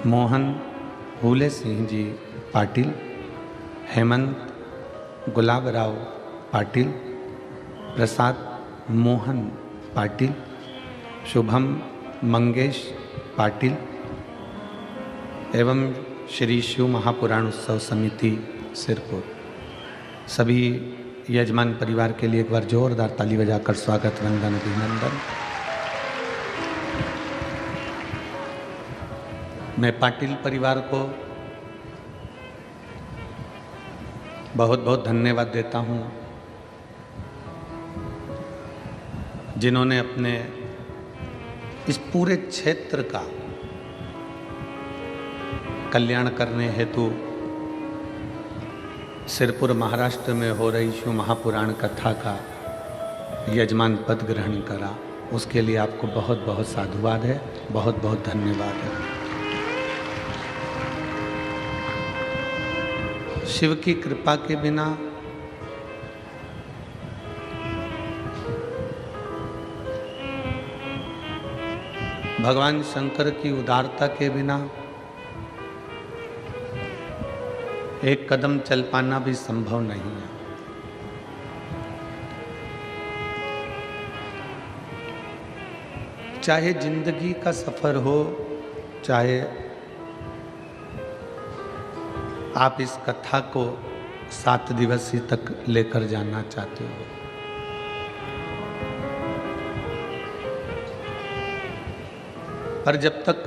मोहन फूले सिंह जी पाटिल, हेमंत गुलाबराव पाटिल, प्रसाद मोहन पाटिल, शुभम मंगेश पाटिल एवं श्री शिव महापुराण उत्सव समिति सिरपुर। सभी यजमान परिवार के लिए एक बार जोरदार ताली बजाकर स्वागत वंदन अभिनंदन। मैं पाटिल परिवार को बहुत बहुत धन्यवाद देता हूँ, जिन्होंने अपने इस पूरे क्षेत्र का कल्याण करने हेतु सिरपुर महाराष्ट्र में हो रही शिव महापुराण कथा का यजमान पद ग्रहण करा। उसके लिए आपको बहुत बहुत साधुवाद है, बहुत बहुत धन्यवाद है। शिव की कृपा के बिना भगवान शंकर की उदारता के बिना एक कदम चल पाना भी संभव नहीं है। चाहे जिंदगी का सफर हो, चाहे आप इस कथा को 7 दिवसीय तक लेकर जाना चाहते हो, पर जब तक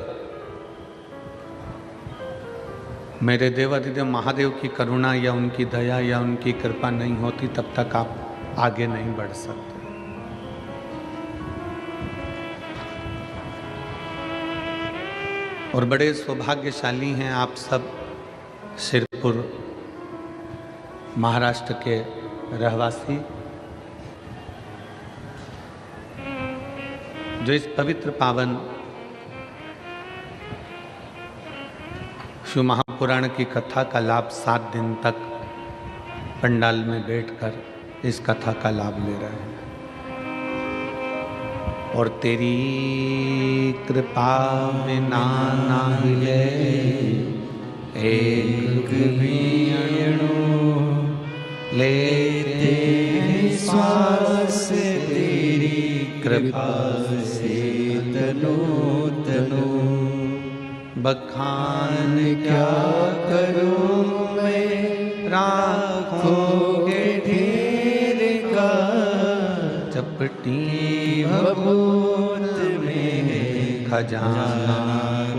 मेरे देवाधिदेव महादेव की करुणा या उनकी दया या उनकी कृपा नहीं होती, तब तक आप आगे नहीं बढ़ सकते। और बड़े सौभाग्यशाली हैं आप सब सिरपुर महाराष्ट्र के रहवासी, जो इस पवित्र पावन शिव महापुराण की कथा का लाभ 7 दिन तक पंडाल में बैठकर इस कथा का लाभ ले रहे हैं। और तेरी कृपा बिना ना हिले एक भी अणु, लेते हैं श्वास तेरी कृपा से तनो तनो। बखान क्या करूं मैं राखोगे ढेर का, चपटी भभूत में खजाना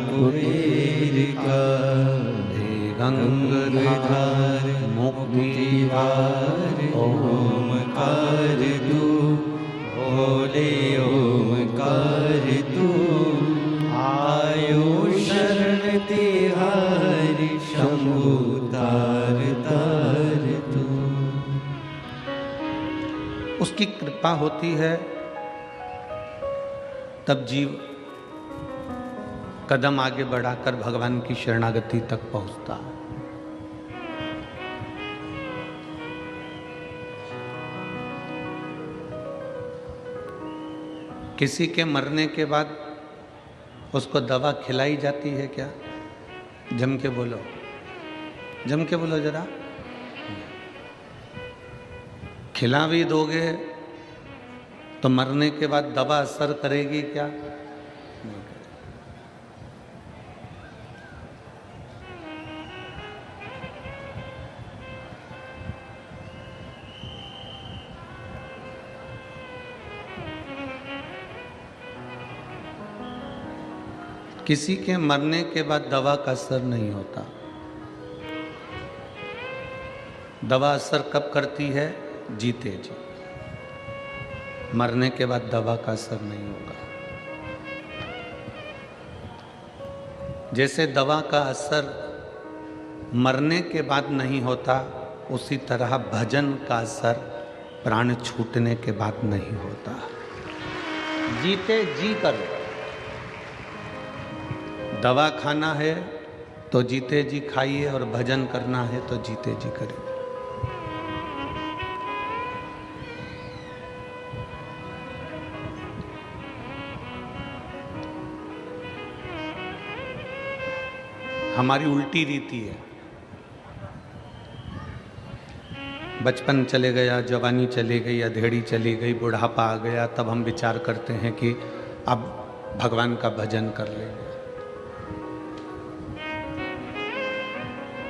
कुबेर का। हे गंगाधर मुक्तिवार ओमकार तू, भोले ओमकार तू। आयो शरण तिहारी शंभु तार तार तू। उसकी कृपा होती है तब जीव कदम आगे बढ़ाकर भगवान की शरणागति तक पहुंचता है। किसी के मरने के बाद उसको दवा खिलाई जाती है क्या? जम के बोलो, जम के बोलो जरा। खिला भी दोगे तो मरने के बाद दवा असर करेगी क्या? नहीं करेगी। किसी के मरने के बाद दवा का असर नहीं होता। दवा असर कब करती है? जीते जी। मरने के बाद दवा का असर नहीं होगा। जैसे दवा का असर मरने के बाद नहीं होता, उसी तरह भजन का असर प्राण छूटने के बाद नहीं होता। जीते जी करो। दवा खाना है तो जीते जी खाइए, और भजन करना है तो जीते जी करिए। हमारी उल्टी रीति है। बचपन चले गया, जवानी चली गई, अधेड़ी चली गई, बुढ़ापा आ गया, तब हम विचार करते हैं कि अब भगवान का भजन कर लेंगे।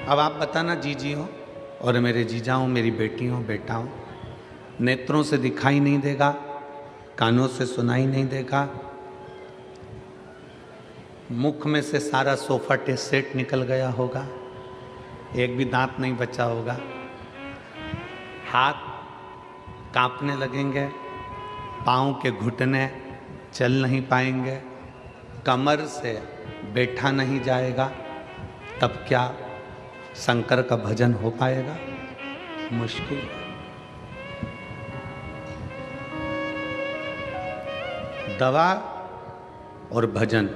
अब आप बताना जीजी हो और मेरे जीजा हो, मेरी बेटी हो, बेटा हो, नेत्रों से दिखाई नहीं देगा, कानों से सुनाई नहीं देगा, मुख में से सारा सोफा सेट निकल गया होगा, एक भी दांत नहीं बचा होगा, हाथ कांपने लगेंगे, पाँव के घुटने चल नहीं पाएंगे, कमर से बैठा नहीं जाएगा, तब क्या शंकर का भजन हो पाएगा? मुश्किल है। दवा और भजन,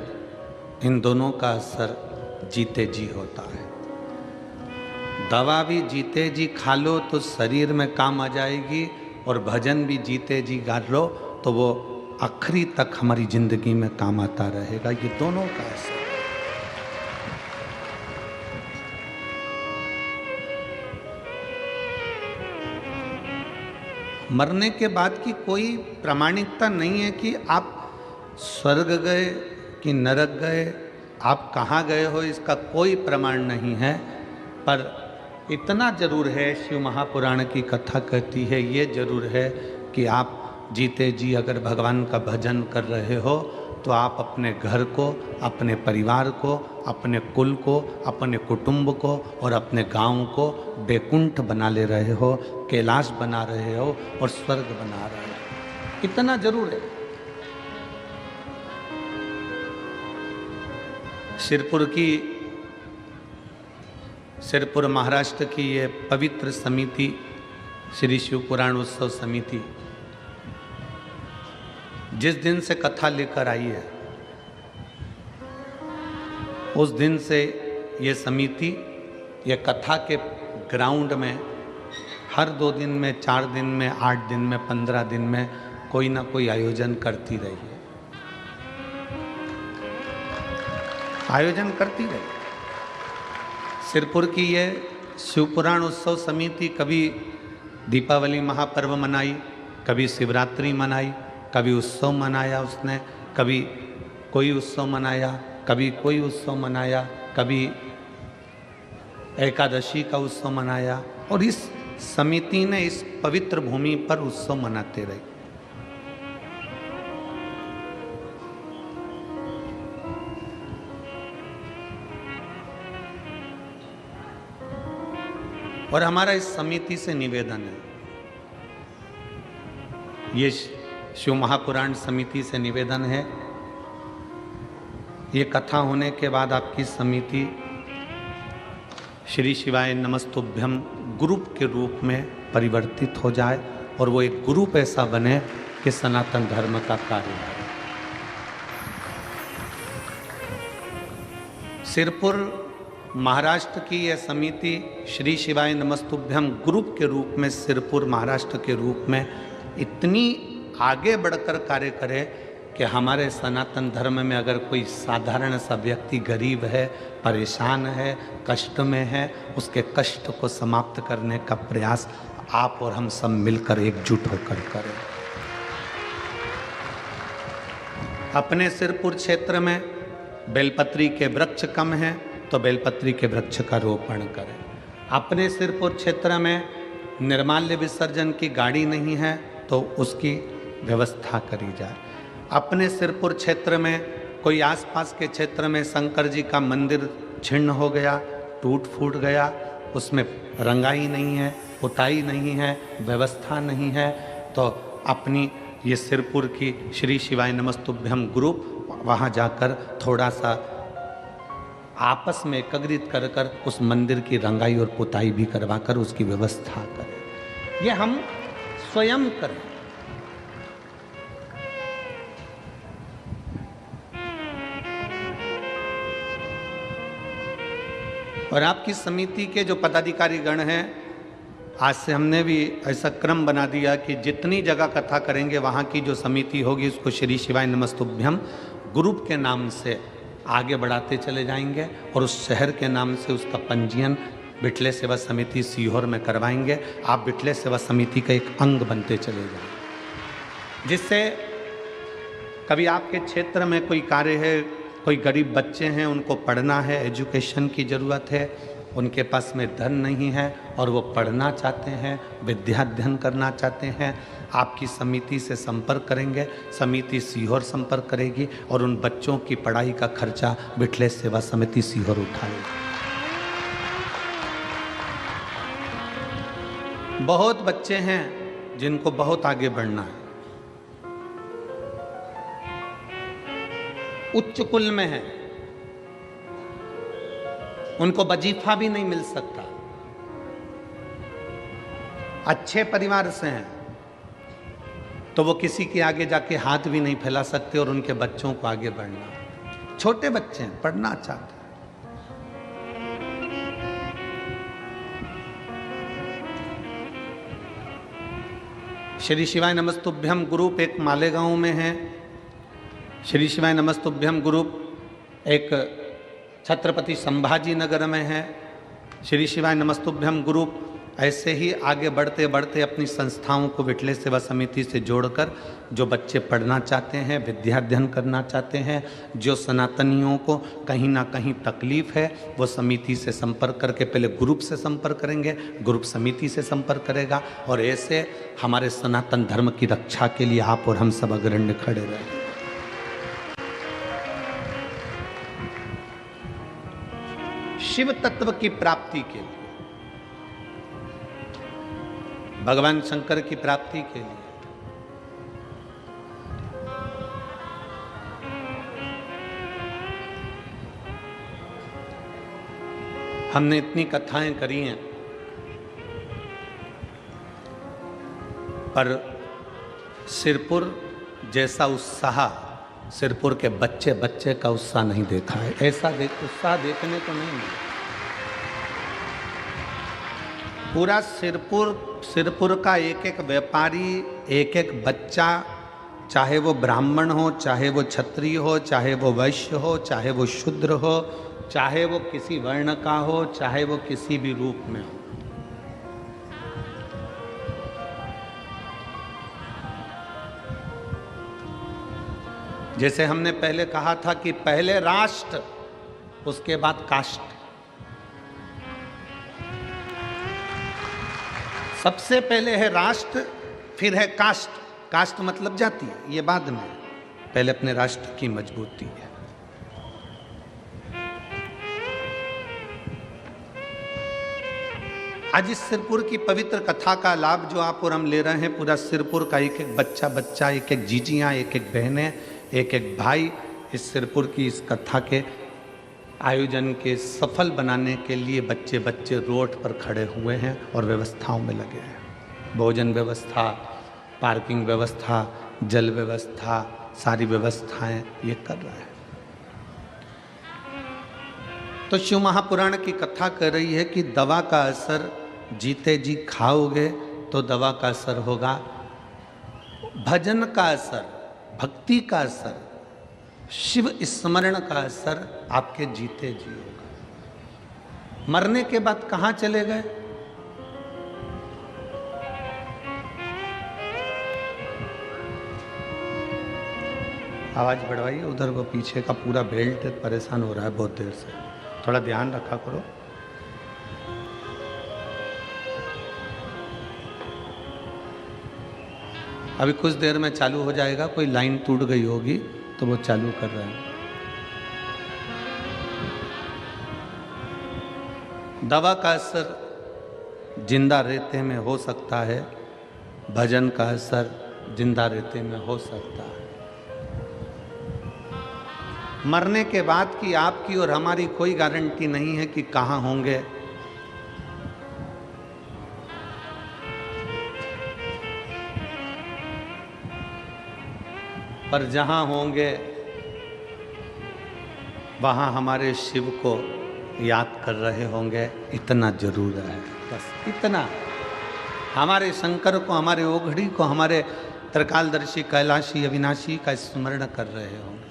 इन दोनों का असर जीते जी होता है। दवा भी जीते जी खा लो तो शरीर में काम आ जाएगी, और भजन भी जीते जी गा लो तो वो आखिरी तक हमारी जिंदगी में काम आता रहेगा। ये दोनों का असर। मरने के बाद की कोई प्रामाणिकता नहीं है कि आप स्वर्ग गए कि नरक गए, आप कहाँ गए हो, इसका कोई प्रमाण नहीं है। पर इतना जरूर है, शिव महापुराण की कथा कहती है, ये जरूर है कि आप जीते जी अगर भगवान का भजन कर रहे हो तो आप अपने घर को, अपने परिवार को, अपने कुल को, अपने कुटुंब को और अपने गांव को बैकुंठ बना ले रहे हो, कैलाश बना रहे हो और स्वर्ग बना रहे हो। इतना जरूर है। सिरपुर महाराष्ट्र की ये पवित्र समिति, श्री शिव पुराण उत्सव समिति, जिस दिन से कथा लेकर आई है उस दिन से ये समिति ये कथा के ग्राउंड में हर 2 दिन में, 4 दिन में, 8 दिन में, 15 दिन में कोई ना कोई आयोजन करती रही है। आयोजन करती रही। सिरपुर की ये शिवपुराण उत्सव समिति कभी दीपावली महापर्व मनाई, कभी शिवरात्रि मनाई, कभी उत्सव मनाया उसने, कभी कोई उत्सव मनाया, कभी कोई उत्सव मनाया, कभी एकादशी का उत्सव मनाया, और इस समिति ने इस पवित्र भूमि पर उत्सव मनाते रहे। और हमारा इस समिति से निवेदन है, ये शिव महापुराण समिति से निवेदन है, ये कथा होने के बाद आपकी समिति श्री शिवाय नमस्तुभ्यम ग्रुप के रूप में परिवर्तित हो जाए और वो एक ग्रुप ऐसा बने कि सनातन धर्म का कार्य करे। सिरपुर महाराष्ट्र की यह समिति श्री शिवाय नमस्तुभ्यम ग्रुप के रूप में सिरपुर महाराष्ट्र के रूप में इतनी आगे बढ़कर कार्य करे कि हमारे सनातन धर्म में अगर कोई साधारण सा व्यक्ति गरीब है, परेशान है, कष्ट में है, उसके कष्ट को समाप्त करने का प्रयास आप और हम सब मिलकर एकजुट होकर करें। अपने सिरपुर क्षेत्र में बेलपत्री के वृक्ष कम हैं तो बेलपत्री के वृक्ष का रोपण करें। अपने सिरपुर क्षेत्र में निर्माल्य विसर्जन की गाड़ी नहीं है तो उसकी व्यवस्था करी जाए। अपने सिरपुर क्षेत्र में कोई आसपास के क्षेत्र में शंकर जी का मंदिर छिन्न हो गया, टूट फूट गया, उसमें रंगाई नहीं है, पुताई नहीं है, व्यवस्था नहीं है, तो अपनी ये सिरपुर की श्री शिवाय नमस्तुभ्यम ग्रुप वहाँ जाकर थोड़ा सा आपस में एकत्रित कर कर उस मंदिर की रंगाई और पुताई भी करवाकर उसकी व्यवस्था करें। ये हम स्वयं करें। और आपकी समिति के जो पदाधिकारी गण हैं, आज से हमने भी ऐसा क्रम बना दिया कि जितनी जगह कथा करेंगे वहाँ की जो समिति होगी उसको श्री शिवाय नमस्तुभ्यम ग्रुप के नाम से आगे बढ़ाते चले जाएंगे और उस शहर के नाम से उसका पंजीयन बिटले सेवा समिति सीहोर में करवाएंगे। आप बिटले सेवा समिति का एक अंग बनते चले जाएंगे, जिससे कभी आपके क्षेत्र में कोई कार्य है, कोई गरीब बच्चे हैं, उनको पढ़ना है, एजुकेशन की ज़रूरत है, उनके पास में धन नहीं है और वो पढ़ना चाहते हैं, विद्याध्ययन करना चाहते हैं, आपकी समिति से संपर्क करेंगे। समिति सीहोर संपर्क करेगी और उन बच्चों की पढ़ाई का खर्चा बिटले सेवा समिति सीहोर उठाएगी। बहुत बच्चे हैं जिनको बहुत आगे बढ़ना है, उच्च कुल में है, उनको वजीफा भी नहीं मिल सकता, अच्छे परिवार से हैं, तो वो किसी के आगे जाके हाथ भी नहीं फैला सकते और उनके बच्चों को आगे बढ़ना। छोटे बच्चे हैं, पढ़ना चाहते हैं। श्री शिवाय नमस्तुभ्यम ग्रुप एक मालेगांव में है, श्री शिवाय नमस्तुभ्यम ग्रुप एक छत्रपति संभाजी नगर में है, श्री शिवाय नमस्तुभ्यम ग्रुप ऐसे ही आगे बढ़ते बढ़ते अपनी संस्थाओं को बिटले सेवा समिति से जोड़कर जो बच्चे पढ़ना चाहते हैं, विद्याध्ययन करना चाहते हैं, जो सनातनियों को कहीं ना कहीं तकलीफ है, वो समिति से संपर्क करके पहले ग्रुप से संपर्क करेंगे, ग्रुप समिति से संपर्क करेगा और ऐसे हमारे सनातन धर्म की रक्षा के लिए आप और हम सब अग्रण्य खड़े रहें। शिव तत्व की प्राप्ति के लिए, भगवान शंकर की प्राप्ति के लिए हमने इतनी कथाएं करी हैं, पर सिरपुर जैसा उत्साह सिरपुर के बच्चे बच्चे का उत्साह नहीं देखा है। ऐसा उत्साह देखने को नहीं मिला। पूरा सिरपुर का एक एक व्यापारी, एक एक बच्चा, चाहे वो ब्राह्मण हो, चाहे वो क्षत्रिय हो, चाहे वो वैश्य हो, चाहे वो शूद्र हो, चाहे वो किसी वर्ण का हो, चाहे वो किसी भी रूप में हो, जैसे हमने पहले कहा था कि पहले राष्ट्र उसके बाद कास्ट। सबसे पहले है राष्ट्र, फिर है कास्ट। कास्ट मतलब जाति, ये बाद में, पहले अपने राष्ट्र की मजबूती है। आज इस सिरपुर की पवित्र कथा का लाभ जो आप और हम ले रहे हैं, पूरा सिरपुर का एक एक बच्चा, एक एक जीजियाँ, एक एक बहनें, एक एक भाई इस सिरपुर की इस कथा के आयोजन के सफल बनाने के लिए बच्चे बच्चे रोड पर खड़े हुए हैं और व्यवस्थाओं में लगे हैं। भोजन व्यवस्था, पार्किंग व्यवस्था, जल व्यवस्था, सारी व्यवस्थाएं ये कर रहे हैं। तो शिव महापुराण की कथा कर रही है कि दवा का असर जीते जी खाओगे तो दवा का असर होगा, भजन का असर, भक्ति का असर, शिव स्मरण का असर आपके जीते जी होगा। मरने के बाद कहाँ चले गए? आवाज बढ़वाइए, उधर वो पीछे का पूरा बेल्ट परेशान हो रहा है बहुत देर से, थोड़ा ध्यान रखा करो। अभी कुछ देर में चालू हो जाएगा, कोई लाइन टूट गई होगी तो वो चालू कर रहे हैं। दवा का असर जिंदा रेते में हो सकता है, भजन का असर जिंदा रेते में हो सकता है। मरने के बाद की आपकी और हमारी कोई गारंटी नहीं है कि कहाँ होंगे। पर जहाँ होंगे वहाँ हमारे शिव को याद कर रहे होंगे, इतना जरूर है, बस इतना। हमारे शंकर को, हमारे ओघड़ी को, हमारे त्रिकालदर्शी कैलाशी अविनाशी का स्मरण कर रहे होंगे।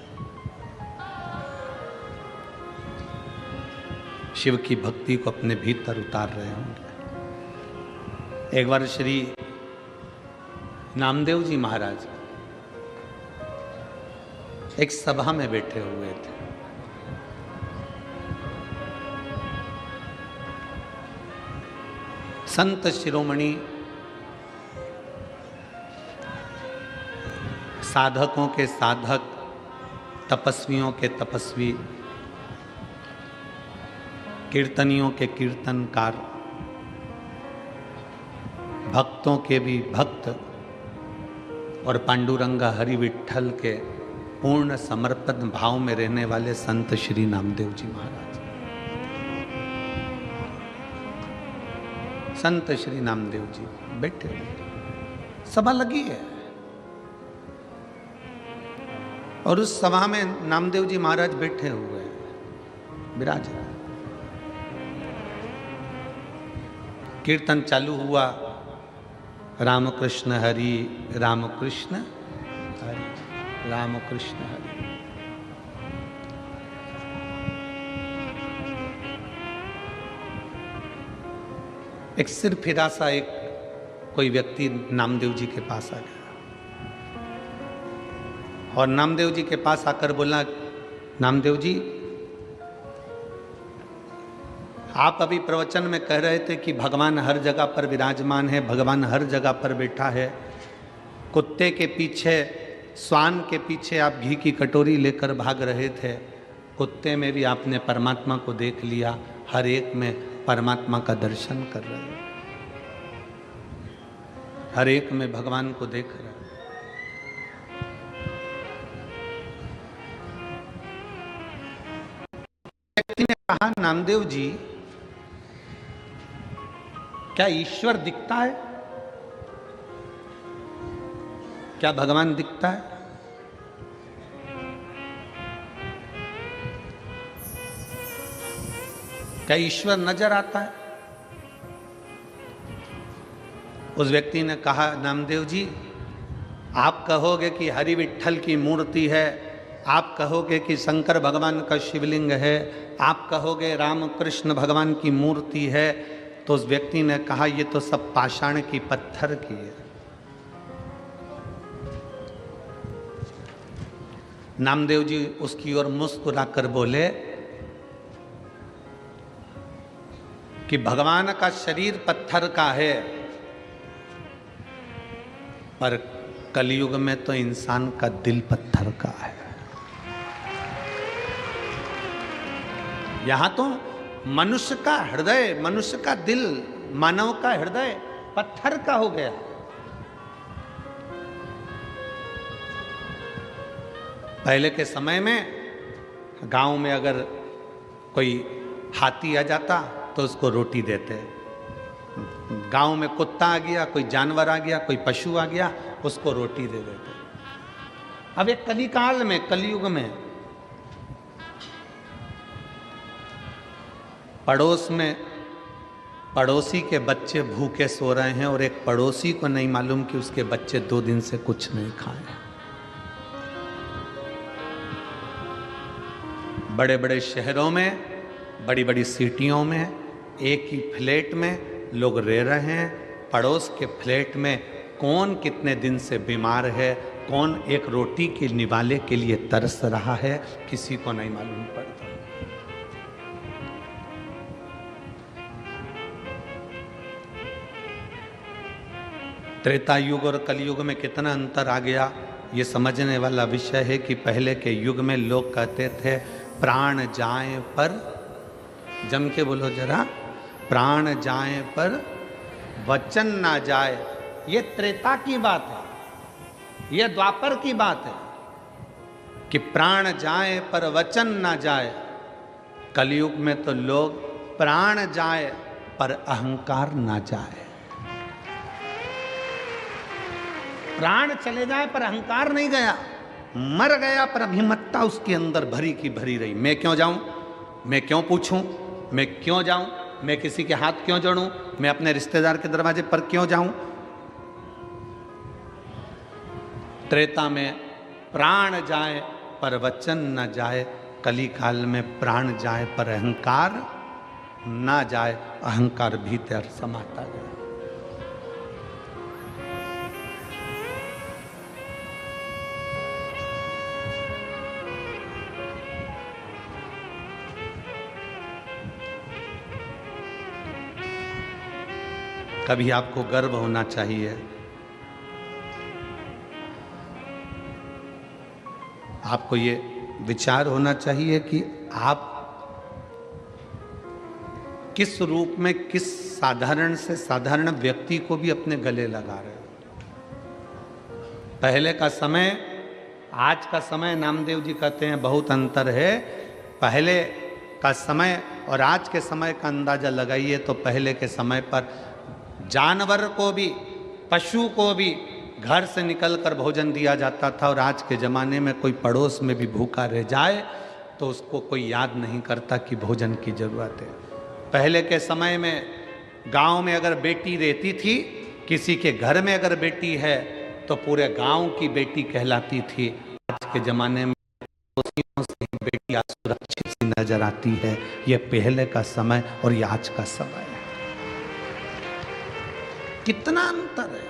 शिव की भक्ति को अपने भीतर उतार रहे होंगे। एक बार श्री नामदेव जी महाराज एक सभा में बैठे हुए थे। संत शिरोमणि, साधकों के साधक, तपस्वियों के तपस्वी, कीर्तनियों के कीर्तनकार, भक्तों के भी भक्त और पांडुरंगा हरि विठ्ठल के पूर्ण समर्पण भाव में रहने वाले संत श्री नामदेव जी महाराज। संत श्री नामदेव जी बैठे हुए, सभा लगी है और उस सभा में नामदेव जी महाराज बैठे हुए हैं, विराजमान। कीर्तन चालू हुआ, रामकृष्ण हरि, रामकृष्ण हरि, रामकृष्ण हरि। एक सिर फिरा सा एक कोई व्यक्ति नामदेव जी के पास आ गया और नामदेव जी के पास आकर बोला, नामदेव जी, आप अभी प्रवचन में कह रहे थे कि भगवान हर जगह पर विराजमान है, भगवान हर जगह पर बैठा है। कुत्ते के पीछे, स्वान के पीछे आप घी की कटोरी लेकर भाग रहे थे। कुत्ते में भी आपने परमात्मा को देख लिया, हर एक में परमात्मा का दर्शन कर रहे हो, हर एक में भगवान को देख रहे हो। व्यक्ति ने कहा, नामदेव जी, क्या ईश्वर दिखता है? क्या भगवान दिखता है? क्या ईश्वर नजर आता है? उस व्यक्ति ने कहा, नामदेव जी, आप कहोगे कि हरि विठ्ठल की मूर्ति है, आप कहोगे कि शंकर भगवान का शिवलिंग है, आप कहोगे रामकृष्ण भगवान की मूर्ति है, तो उस व्यक्ति ने कहा, ये तो सब पाषाण की, पत्थर की है। नामदेव जी उसकी ओर मुस्कुराकर बोले कि भगवान का शरीर पत्थर का है, पर कलयुग में तो इंसान का दिल पत्थर का है। यहां तो मनुष्य का हृदय, मनुष्य का दिल, मानव का हृदय पत्थर का हो गया। पहले के समय में गांव में अगर कोई हाथी आ जाता तो उसको रोटी देते। गांव में कुत्ता आ गया, कोई जानवर आ गया, कोई पशु आ गया, उसको रोटी दे देते। अब एक कलिकाल में, कलयुग में पड़ोस में पड़ोसी के बच्चे भूखे सो रहे हैं और एक पड़ोसी को नहीं मालूम कि उसके बच्चे 2 दिन से कुछ नहीं खाए। बड़े बड़े शहरों में, बड़ी बड़ी सिटियों में एक ही फ्लैट में लोग रह रहे हैं। पड़ोस के फ्लैट में कौन कितने दिन से बीमार है, कौन एक रोटी के निवाले के लिए तरस रहा है, किसी को नहीं मालूम पड़ता। त्रेता युग और कलयुग में कितना अंतर आ गया, ये समझने वाला विषय है कि पहले के युग में लोग कहते थे, प्राण जाए पर, जम के बोलो जरा, प्राण जाए पर वचन ना जाए। ये त्रेता की बात है, ये द्वापर की बात है कि प्राण जाए पर वचन ना जाए। कलयुग में तो लोग प्राण जाए पर अहंकार ना जाए। प्राण चले जाए पर अहंकार नहीं गया, मर गया पर अभिमत्ता उसके अंदर भरी की भरी रही। मैं क्यों जाऊं, मैं क्यों पूछूं, मैं क्यों जाऊं, मैं किसी के हाथ क्यों जोड़ूं, मैं अपने रिश्तेदार के दरवाजे पर क्यों जाऊं। त्रेता में प्राण जाए पर वचन न जाए, कली काल में प्राण जाए पर अहंकार ना जाए, अहंकार भीतर समाता गया। कभी आपको गर्व होना चाहिए, आपको ये विचार होना चाहिए कि आप किस रूप में किस साधारण से साधारण व्यक्ति को भी अपने गले लगा रहे हो। पहले का समय, आज का समय, नामदेव जी कहते हैं बहुत अंतर है। पहले का समय और आज के समय का अंदाजा लगाइए तो पहले के समय पर जानवर को भी, पशु को भी घर से निकलकर भोजन दिया जाता था, और आज के ज़माने में कोई पड़ोस में भी भूखा रह जाए तो उसको कोई याद नहीं करता कि भोजन की ज़रूरत है। पहले के समय में गांव में अगर बेटी रहती थी, किसी के घर में अगर बेटी है तो पूरे गांव की बेटी कहलाती थी। आज के ज़माने में बेटी असुरक्षित सी नजर आती है। ये पहले का समय और ये आज का समय है, कितना अंतर है।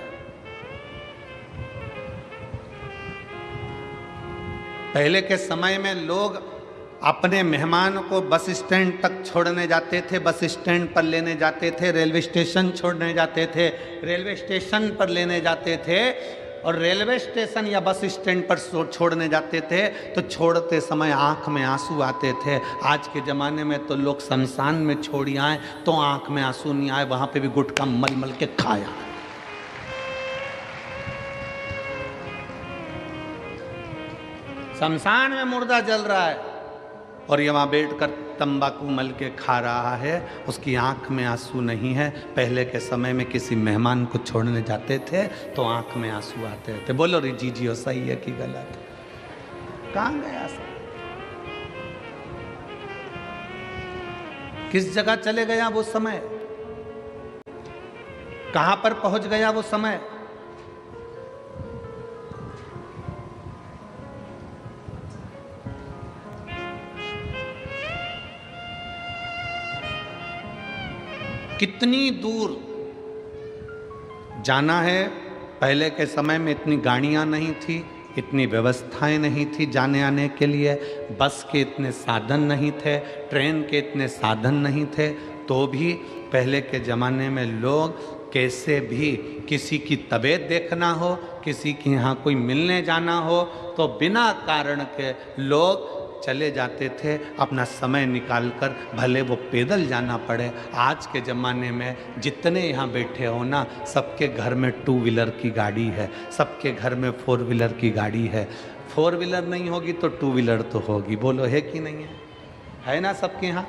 पहले के समय में लोग अपने मेहमान को बस स्टैंड तक छोड़ने जाते थे, बस स्टैंड पर लेने जाते थे, रेलवे स्टेशन छोड़ने जाते थे, रेलवे स्टेशन पर लेने जाते थे, और रेलवे स्टेशन या बस स्टैंड पर छोड़ने जाते थे तो छोड़ते समय आंख में आंसू आते थे। आज के ज़माने में तो लोग शमशान में छोड़ी आए तो आंख में आंसू नहीं आए, वहाँ पे भी गुटखा मल मल के खाया। शमशान में मुर्दा जल रहा है और ये वहाँ बैठकर तंबाकू मल के खा रहा है, उसकी आंख में आंसू नहीं है। पहले के समय में किसी मेहमान को छोड़ने जाते थे तो आंख में आंसू आते थे। बोलो रे जीजियो, सही है कि गलत? कहाँ गया सब? किस जगह चले गया वो समय? कहां पर पहुंच गया वो समय? कितनी दूर जाना है। पहले के समय में इतनी गाड़ियां नहीं थी, इतनी व्यवस्थाएं नहीं थी जाने आने के लिए, बस के इतने साधन नहीं थे, ट्रेन के इतने साधन नहीं थे, तो भी पहले के ज़माने में लोग कैसे भी किसी की तबीयत देखना हो, किसी के यहाँ कोई मिलने जाना हो तो बिना कारण के लोग चले जाते थे, अपना समय निकालकर, भले वो पैदल जाना पड़े। आज के ज़माने में जितने यहाँ बैठे हो ना, सबके घर में टू व्हीलर की गाड़ी है, सबके घर में फोर व्हीलर की गाड़ी है। फोर व्हीलर नहीं होगी तो टू व्हीलर तो होगी, बोलो है कि नहीं है ना? सबके यहाँ,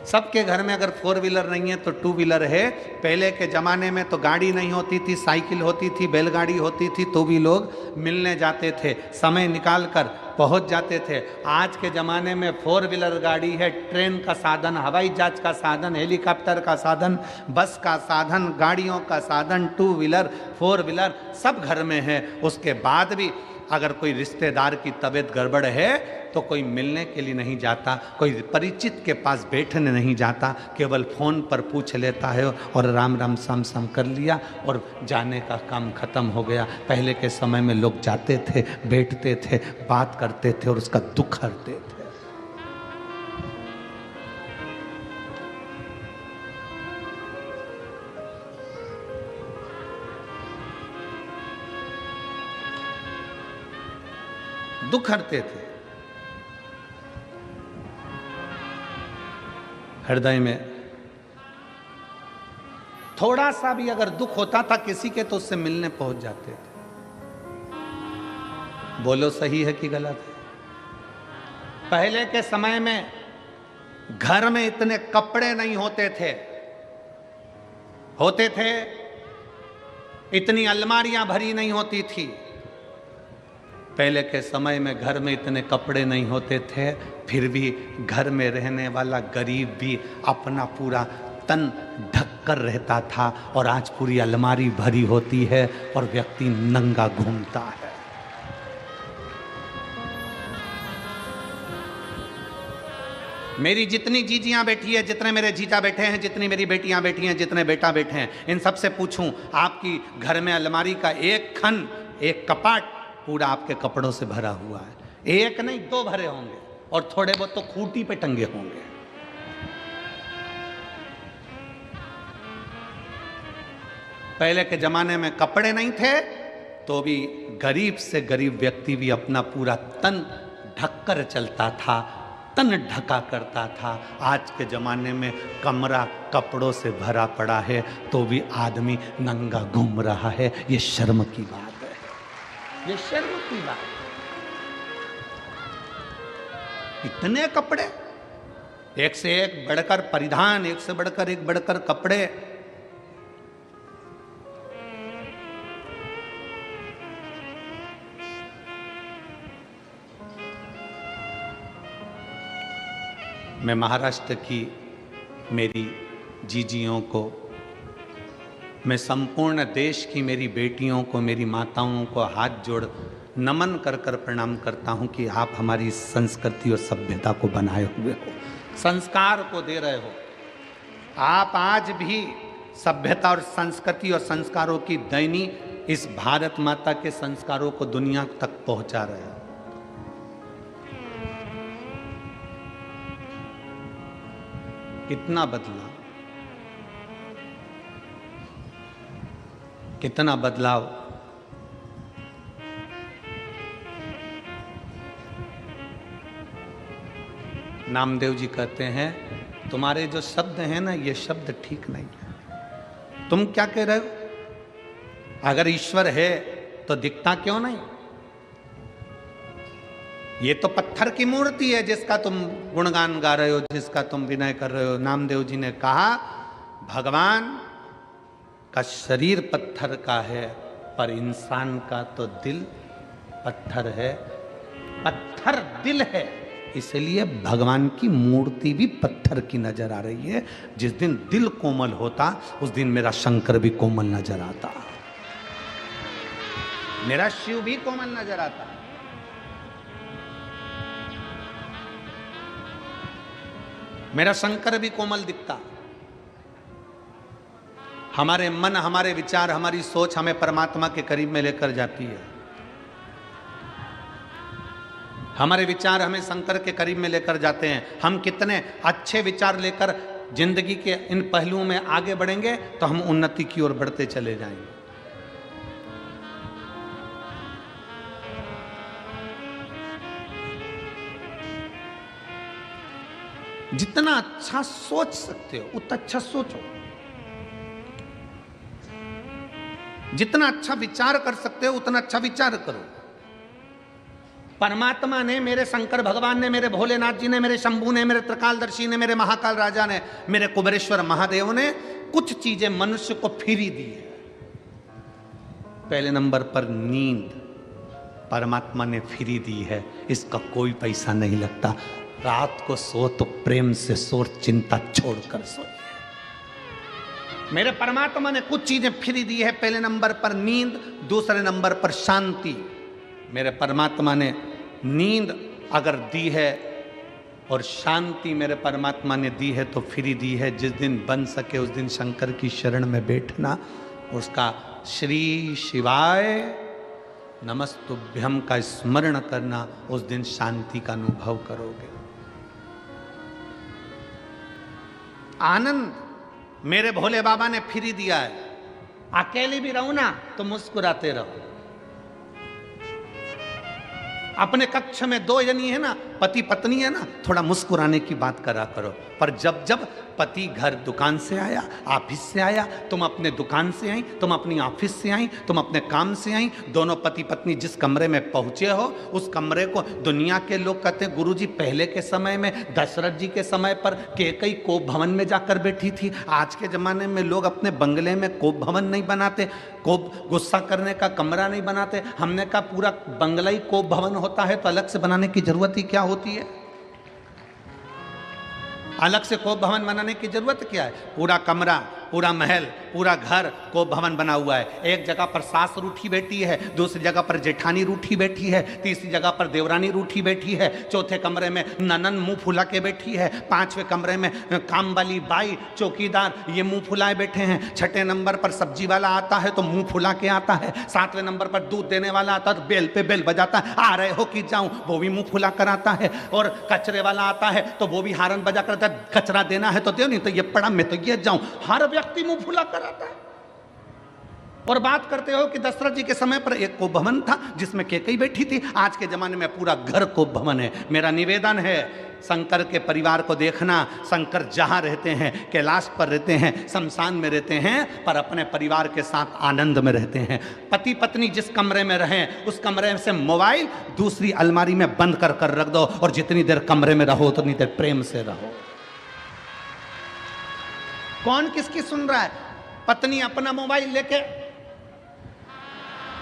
सबके घर में अगर फोर व्हीलर नहीं है तो टू व्हीलर है। पहले के ज़माने में तो गाड़ी नहीं होती थी, साइकिल होती थी, बैलगाड़ी होती थी, तो भी लोग मिलने जाते थे, समय निकाल कर पहुँच जाते थे। आज के ज़माने में फोर व्हीलर गाड़ी है, ट्रेन का साधन, हवाई जहाज का साधन, हेलीकॉप्टर का साधन, बस का साधन, गाड़ियों का साधन, टू व्हीलर, फोर व्हीलर सब घर में है। उसके बाद भी अगर कोई रिश्तेदार की तबीयत गड़बड़ है तो कोई मिलने के लिए नहीं जाता, कोई परिचित के पास बैठने नहीं जाता, केवल फ़ोन पर पूछ लेता है और राम राम साम साम कर लिया और जाने का काम खत्म हो गया। पहले के समय में लोग जाते थे, बैठते थे, बात करते थे और उसका दुख हरते थे। दुख हरते थे। हृदय में थोड़ा सा भी अगर दुख होता था किसी के तो उससे मिलने पहुंच जाते थे। बोलो सही है कि गलत है? पहले के समय में घर में इतने कपड़े नहीं होते थे, इतनी अलमारियां भरी नहीं होती थी। पहले के समय में घर में इतने कपड़े नहीं होते थे, फिर भी घर में रहने वाला गरीब भी अपना पूरा तन ढककर रहता था, और आज पूरी अलमारी भरी होती है और व्यक्ति नंगा घूमता है। मेरी जितनी जीजियां बैठी है, जितने मेरे जीजा बैठे हैं, जितनी मेरी बेटियां बैठी हैं, जितने बेटा बैठे हैं, इन सबसे पूछूं आपकी घर में अलमारी का एक खन, एक कपाट पूरा आपके कपड़ों से भरा हुआ है? एक नहीं, दो भरे होंगे, और थोड़े बहुत तो खूंटी पे टंगे होंगे। पहले के जमाने में कपड़े नहीं थे तो भी गरीब से गरीब व्यक्ति भी अपना पूरा तन ढककर चलता था, तन ढका करता था। आज के जमाने में कमरा कपड़ों से भरा पड़ा है तो भी आदमी नंगा घूम रहा है। ये शर्म की बात है, ये शर्म की बात है। इतने कपड़े, एक से एक बढ़कर परिधान, एक से बढ़कर एक बढ़कर कपड़े। मैं महाराष्ट्र की मेरी जीजियों को, मैं संपूर्ण देश की मेरी बेटियों को, मेरी माताओं को हाथ जोड़ नमन कर कर प्रणाम करता हूं कि आप हमारी संस्कृति और सभ्यता को बनाए हुए हो, संस्कार को दे रहे हो। आप आज भी सभ्यता और संस्कृति और संस्कारों की दैनी इस भारत माता के संस्कारों को दुनिया तक पहुंचा रहे हो। कितना बदलाव, कितना बदलाव। नामदेव जी कहते हैं तुम्हारे जो शब्द हैं ना, ये शब्द ठीक नहीं है। तुम क्या कह रहे हो? अगर ईश्वर है तो दिखता क्यों नहीं? ये तो पत्थर की मूर्ति है जिसका तुम गुणगान गा रहे हो, जिसका तुम विनय कर रहे हो। नामदेव जी ने कहा भगवान का शरीर पत्थर का है पर इंसान का तो दिल पत्थर है। पत्थर दिल है, इसलिए भगवान की मूर्ति भी पत्थर की नजर आ रही है। जिस दिन दिल कोमल होता उस दिन मेरा शंकर भी कोमल नजर आता, मेरा शिव भी कोमल नजर आता। मेरा शंकर भी कोमल दिखता। हमारे मन, हमारे विचार, हमारी सोच हमें परमात्मा के करीब में लेकर जाती है। हमारे विचार हमें शंकर के करीब में लेकर जाते हैं। हम कितने अच्छे विचार लेकर जिंदगी के इन पहलुओं में आगे बढ़ेंगे तो हम उन्नति की ओर बढ़ते चले जाएंगे। जितना अच्छा सोच सकते हो उतना अच्छा सोचो, जितना अच्छा विचार कर सकते हो उतना अच्छा विचार करो। परमात्मा ने, मेरे शंकर भगवान ने, मेरे भोलेनाथ जी ने, मेरे शंभू ने, मेरे त्रिकालदर्शी ने, मेरे महाकाल राजा ने, मेरे कुबेरेश्वर महादेव ने कुछ चीजें मनुष्य को फ्री दी है। पहले नंबर पर नींद परमात्मा ने फ्री दी है, इसका कोई पैसा नहीं लगता। रात को सो तो प्रेम से सो, चिंता छोड़कर सो। मेरे परमात्मा ने कुछ चीजें फ्री दी है। पहले नंबर पर नींद, दूसरे नंबर पर शांति। मेरे परमात्मा ने नींद अगर दी है और शांति मेरे परमात्मा ने दी है तो फ्री दी है। जिस दिन बन सके उस दिन शंकर की शरण में बैठना, उसका श्री शिवाय नमस्तुभ्यम का स्मरण करना, उस दिन शांति का अनुभव करोगे। आनंद मेरे भोले बाबा ने फ्री दिया है। अकेले भी रहो ना तो मुस्कुराते रहो। अपने कक्ष में दो जनी है ना, पति पत्नी है ना, थोड़ा मुस्कुराने की बात करा करो। पर जब जब पति घर दुकान से आया, ऑफिस से आया, तुम अपने दुकान से आई, तुम अपनी ऑफिस से आई, तुम अपने काम से आई, दोनों पति पत्नी जिस कमरे में पहुंचे हो उस कमरे को दुनिया के लोग कहते हैं गुरुजी पहले के समय में दशरथ जी के समय पर कैकेयी कोप भवन में जाकर बैठी थी। आज के जमाने में लोग अपने बंगले में कोप भवन नहीं बनाते, कोप गुस्सा करने का कमरा नहीं बनाते। हमने कहा पूरा बंगला ही कोप भवन होता है तो अलग से बनाने की जरूरत ही क्या होती है? अलग से कोप भवन बनाने की जरूरत क्या है? पूरा कमरा पूरा महल, पूरा घर को भवन बना हुआ है। एक जगह पर सास रूठी बैठी है, दूसरी जगह पर जेठानी रूठी बैठी है, तीसरी जगह पर देवरानी रूठी बैठी है, चौथे कमरे में ननन मुंह फुला के बैठी है, पांचवें कमरे में काम वाली बाई चौकीदार ये मुंह फुलाए बैठे हैं, छठे नंबर पर सब्जी वाला आता है तो मुंह फुला के आता है, सातवें नंबर पर दूध देने वाला आता है तो बेल पे बेल बजाता है, आ रहे हो कि जाऊं, वो भी मुंह फुला कर आता है, और कचरे वाला आता है तो वो भी हारन बजा कर आता है, कचरा देना है तो दो, नहीं तो ये पड़ा मैं तो ये जाऊं। हर व्यक्ति मुंह फुला कर आता है। और बात करते हो कि दशरथ जी के समय पर एक कोप भवन था जिसमें कैकेयी बैठी थी, आज के जमाने में पूरा घर कोप भवन है। मेरा निवेदन है शंकर के परिवार को देखना, शंकर जहां रहते हैं, कैलाश पर रहते हैं, शमशान में रहते हैं, पर अपने परिवार के साथ आनंद में रहते हैं। पति पत्नी जिस कमरे में रहें उस कमरे से मोबाइल दूसरी अलमारी में बंद कर कर रख दो, और जितनी देर कमरे में रहो उतनी देर प्रेम से रहो। कौन किसकी सुन रहा है? पत्नी अपना मोबाइल लेके,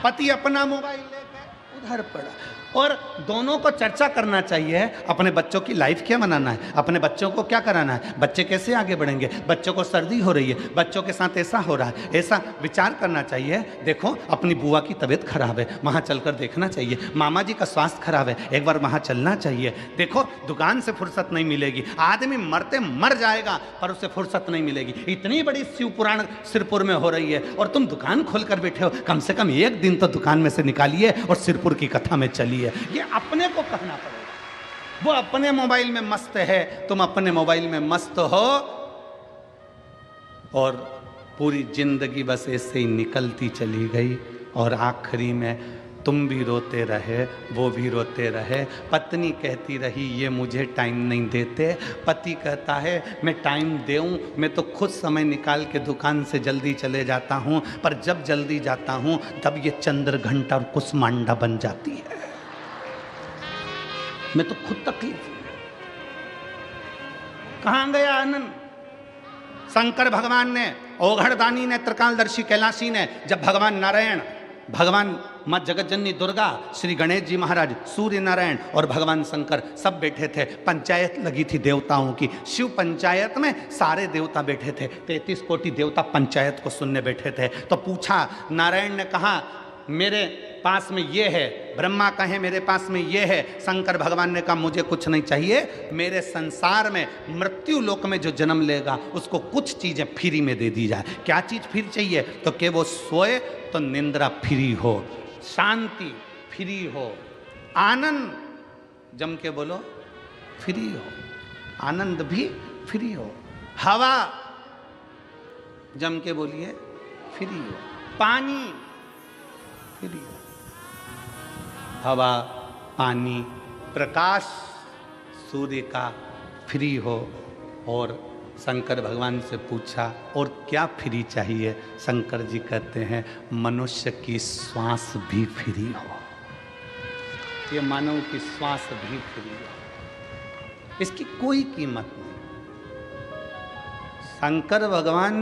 पति अपना मोबाइल लेके उधर पड़ा, और दोनों को चर्चा करना चाहिए अपने बच्चों की लाइफ क्या बनाना है, अपने बच्चों को क्या कराना है, बच्चे कैसे आगे बढ़ेंगे, बच्चों को सर्दी हो रही है, बच्चों के साथ ऐसा हो रहा है, ऐसा विचार करना चाहिए। देखो अपनी बुआ की तबीयत खराब है, वहाँ चलकर देखना चाहिए, मामा जी का स्वास्थ्य खराब है, एक बार वहाँ चलना चाहिए। देखो दुकान से फुर्सत नहीं मिलेगी, आदमी मरते मर जाएगा पर उसे फुर्सत नहीं मिलेगी। इतनी बड़ी शिव पुराण सिरपुर में हो रही है और तुम दुकान खोल कर बैठे हो, कम से कम एक दिन तो दुकान में से निकालिए और सिरपुर की कथा में चलिए। ये अपने को कहना पड़ेगा। वो अपने मोबाइल में मस्त है, तुम अपने मोबाइल में मस्त हो, और पूरी जिंदगी बस ऐसे ही निकलती चली गई, और आखिरी में तुम भी रोते रहे, वो भी रोते रहे। पत्नी कहती रही ये मुझे टाइम नहीं देते, पति कहता है मैं टाइम दूं, मैं तो खुद समय निकाल के दुकान से जल्दी चले जाता हूं, पर जब जल्दी जाता हूं तब ये चंद्र घंटा और कुसमांडा बन जाती है। मैं तो खुद तकलीफ। कहां गया आनंद? शंकर भगवान ने, ओघड़दानी ने, त्रिकालदर्शी कैलाशी ने, जब भगवान नारायण, भगवान माँ जगतजननी दुर्गा, श्री गणेश जी महाराज, सूर्य नारायण और भगवान शंकर सब बैठे थे, पंचायत लगी थी देवताओं की। शिव पंचायत में सारे देवता बैठे थे, 33 कोटि देवता पंचायत को सुनने बैठे थे। तो पूछा, नारायण ने कहा मेरे पास में ये है, ब्रह्मा कहे मेरे पास में ये है, शंकर भगवान ने कहा मुझे कुछ नहीं चाहिए, मेरे संसार में मृत्यु लोक में जो जन्म लेगा उसको कुछ चीजें फ्री में दे दी जाए। क्या चीज फ्री चाहिए? तो कि वो सोए तो निंद्रा फ्री हो, शांति फ्री हो, आनंद, जम के बोलो, फ्री हो, आनंद भी फ्री हो, हवा, जम के बोलिए, फ्री हो, पानी फ्री हो, हवा, पानी, प्रकाश सूर्य का फ्री हो। और शंकर भगवान से पूछा और क्या फ्री चाहिए? शंकर जी कहते हैं मनुष्य की श्वास भी फ्री हो, ये मानव की श्वास भी फ्री हो, इसकी कोई कीमत नहीं। शंकर भगवान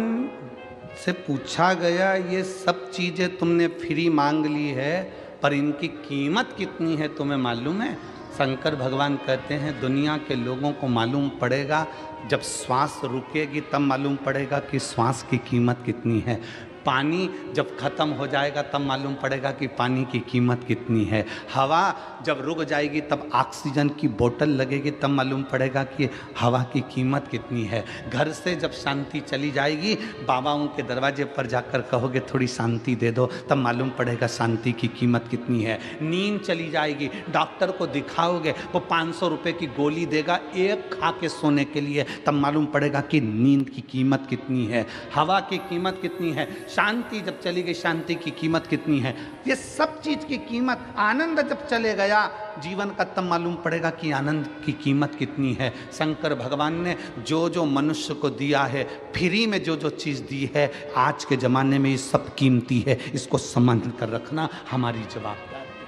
से पूछा गया ये सब चीजें तुमने फ्री मांग ली है, पर इनकी कीमत कितनी है तुम्हें मालूम है? शंकर भगवान कहते हैं दुनिया के लोगों को मालूम पड़ेगा जब श्वास रुकेगी, तब मालूम पड़ेगा कि श्वास की कीमत कितनी है। पानी जब खत्म हो जाएगा तब मालूम पड़ेगा कि पानी की कीमत कितनी है। हवा जब रुक जाएगी तब ऑक्सीजन की बोतल लगेगी, तब मालूम पड़ेगा कि हवा की कीमत कितनी है। घर से जब शांति चली जाएगी, बाबाओं के दरवाजे पर जाकर कहोगे थोड़ी शांति दे दो, तब मालूम पड़ेगा शांति की कीमत कितनी है। नींद चली जाएगी, डॉक्टर को दिखाओगे, वो 500 रुपये की गोली देगा एक खा के सोने के लिए, तब मालूम पड़ेगा कि नींद की कीमत कितनी है, हवा की कीमत कितनी है। शांति जब चली गई, शांति की कीमत कितनी है। ये सब चीज की कीमत, आनंद जब चले गया जीवन का, तब मालूम पड़ेगा कि आनंद की कीमत कितनी है। शंकर भगवान ने जो जो मनुष्य को दिया है, फ्री में जो जो चीज दी है, आज के जमाने में ये सब कीमती है। इसको समझ कर रखना हमारी जवाबदारी है,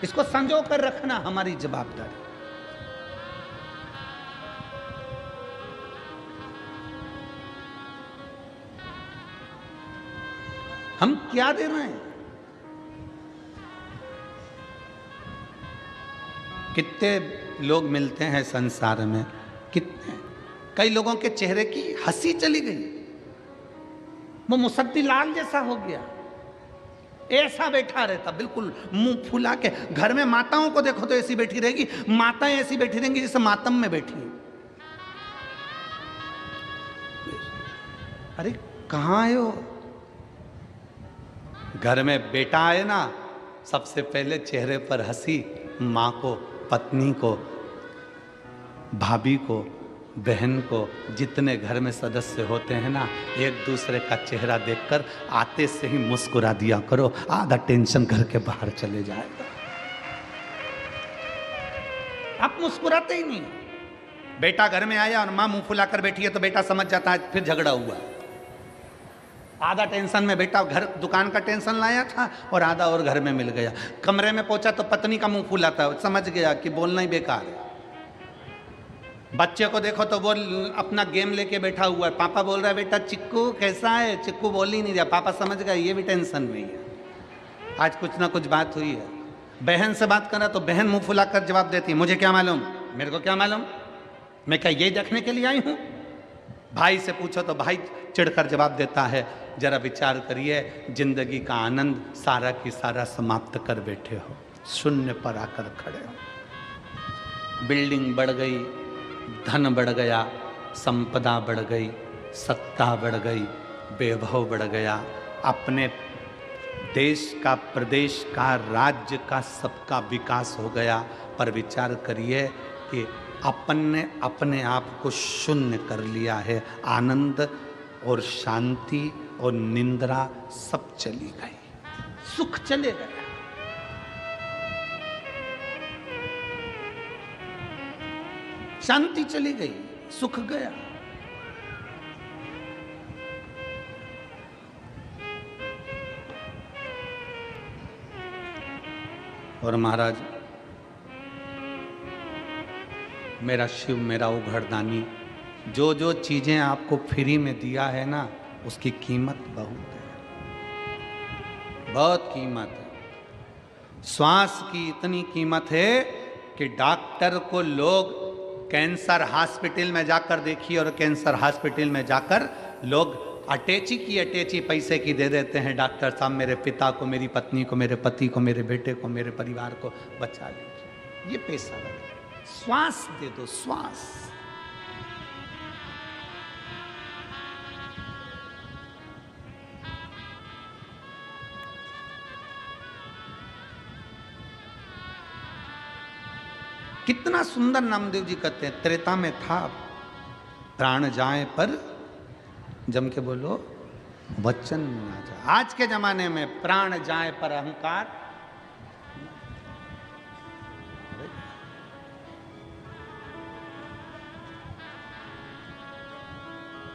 इसको संजो कर रखना हमारी जवाबदारी। हम क्या दे रहे हैं? कितने लोग मिलते हैं संसार में, कितने, कई लोगों के चेहरे की हंसी चली गई। वो मुसद्दी लाल जैसा हो गया, ऐसा बैठा रहता बिल्कुल मुंह फुला के। घर में माताओं को देखो तो ऐसी बैठी रहेगी, माताएं ऐसी बैठी रहेंगी जैसे मातम में बैठी है। अरे कहां आए हो? घर में बेटा आए ना, सबसे पहले चेहरे पर हंसी, माँ को, पत्नी को, भाभी को, बहन को, जितने घर में सदस्य होते हैं ना, एक दूसरे का चेहरा देखकर आते से ही मुस्कुरा दिया करो, आधा टेंशन घर के बाहर चले जाएगा। आप मुस्कुराते ही नहीं। बेटा घर में आया और माँ मुंह फुलाकर बैठी है तो बेटा समझ जाता है फिर झगड़ा हुआ। आधा टेंशन में बेटा घर दुकान का टेंशन लाया था और आधा और घर में मिल गया। कमरे में पहुंचा तो पत्नी का मुंह फुला था, समझ गया कि बोलना ही बेकार है। बच्चे को देखो तो वो अपना गेम लेके बैठा हुआ है, पापा बोल रहा है बेटा चिक्कू कैसा है, चिक्कू बोल ही नहीं रहा, पापा समझ गया ये भी टेंशन में ही है, आज कुछ ना कुछ बात हुई है। बहन से बात करा तो बहन मुंह फुलाकर जवाब देती है मुझे क्या मालूम, मेरे को क्या मालूम, मैं क्या ये देखने के लिए आई हूं। भाई से पूछो तो भाई चिढ़कर जवाब देता है जरा विचार करिए, जिंदगी का आनंद सारा की सारा समाप्त कर बैठे हो, शून्य पर आकर खड़े हो। बिल्डिंग बढ़ गई, धन बढ़ गया, संपदा बढ़ गई, सत्ता बढ़ गई, वैभव बढ़ गया, अपने देश का, प्रदेश का, राज्य का, सबका विकास हो गया, पर विचार करिए कि अपन ने अपने आप को शून्य कर लिया है। आनंद और शांति और निंद्रा सब चली गई, सुख चले गए। शांति चली गई, सुख गया। और महाराज मेरा शिव, मेरा उघड़दानी, जो जो चीजें आपको फ्री में दिया है ना, उसकी कीमत बहुत है, बहुत कीमत है। श्वास की इतनी कीमत है कि डॉक्टर को लोग कैंसर हॉस्पिटल में जाकर देखिए, और कैंसर हॉस्पिटल में जाकर लोग अटैची की अटैची पैसे की दे देते हैं, डॉक्टर साहब मेरे पिता को, मेरी पत्नी को, मेरे पति को, मेरे बेटे को, मेरे परिवार को बचा लीजिए, ये पैसा लगे। श्वास दे दो, श्वास। कितना सुंदर नामदेव जी कहते हैं, त्रेता में था प्राण जाए पर, जम के बोलो वचन ना जाए। आज के जमाने में प्राण जाए पर अहंकार,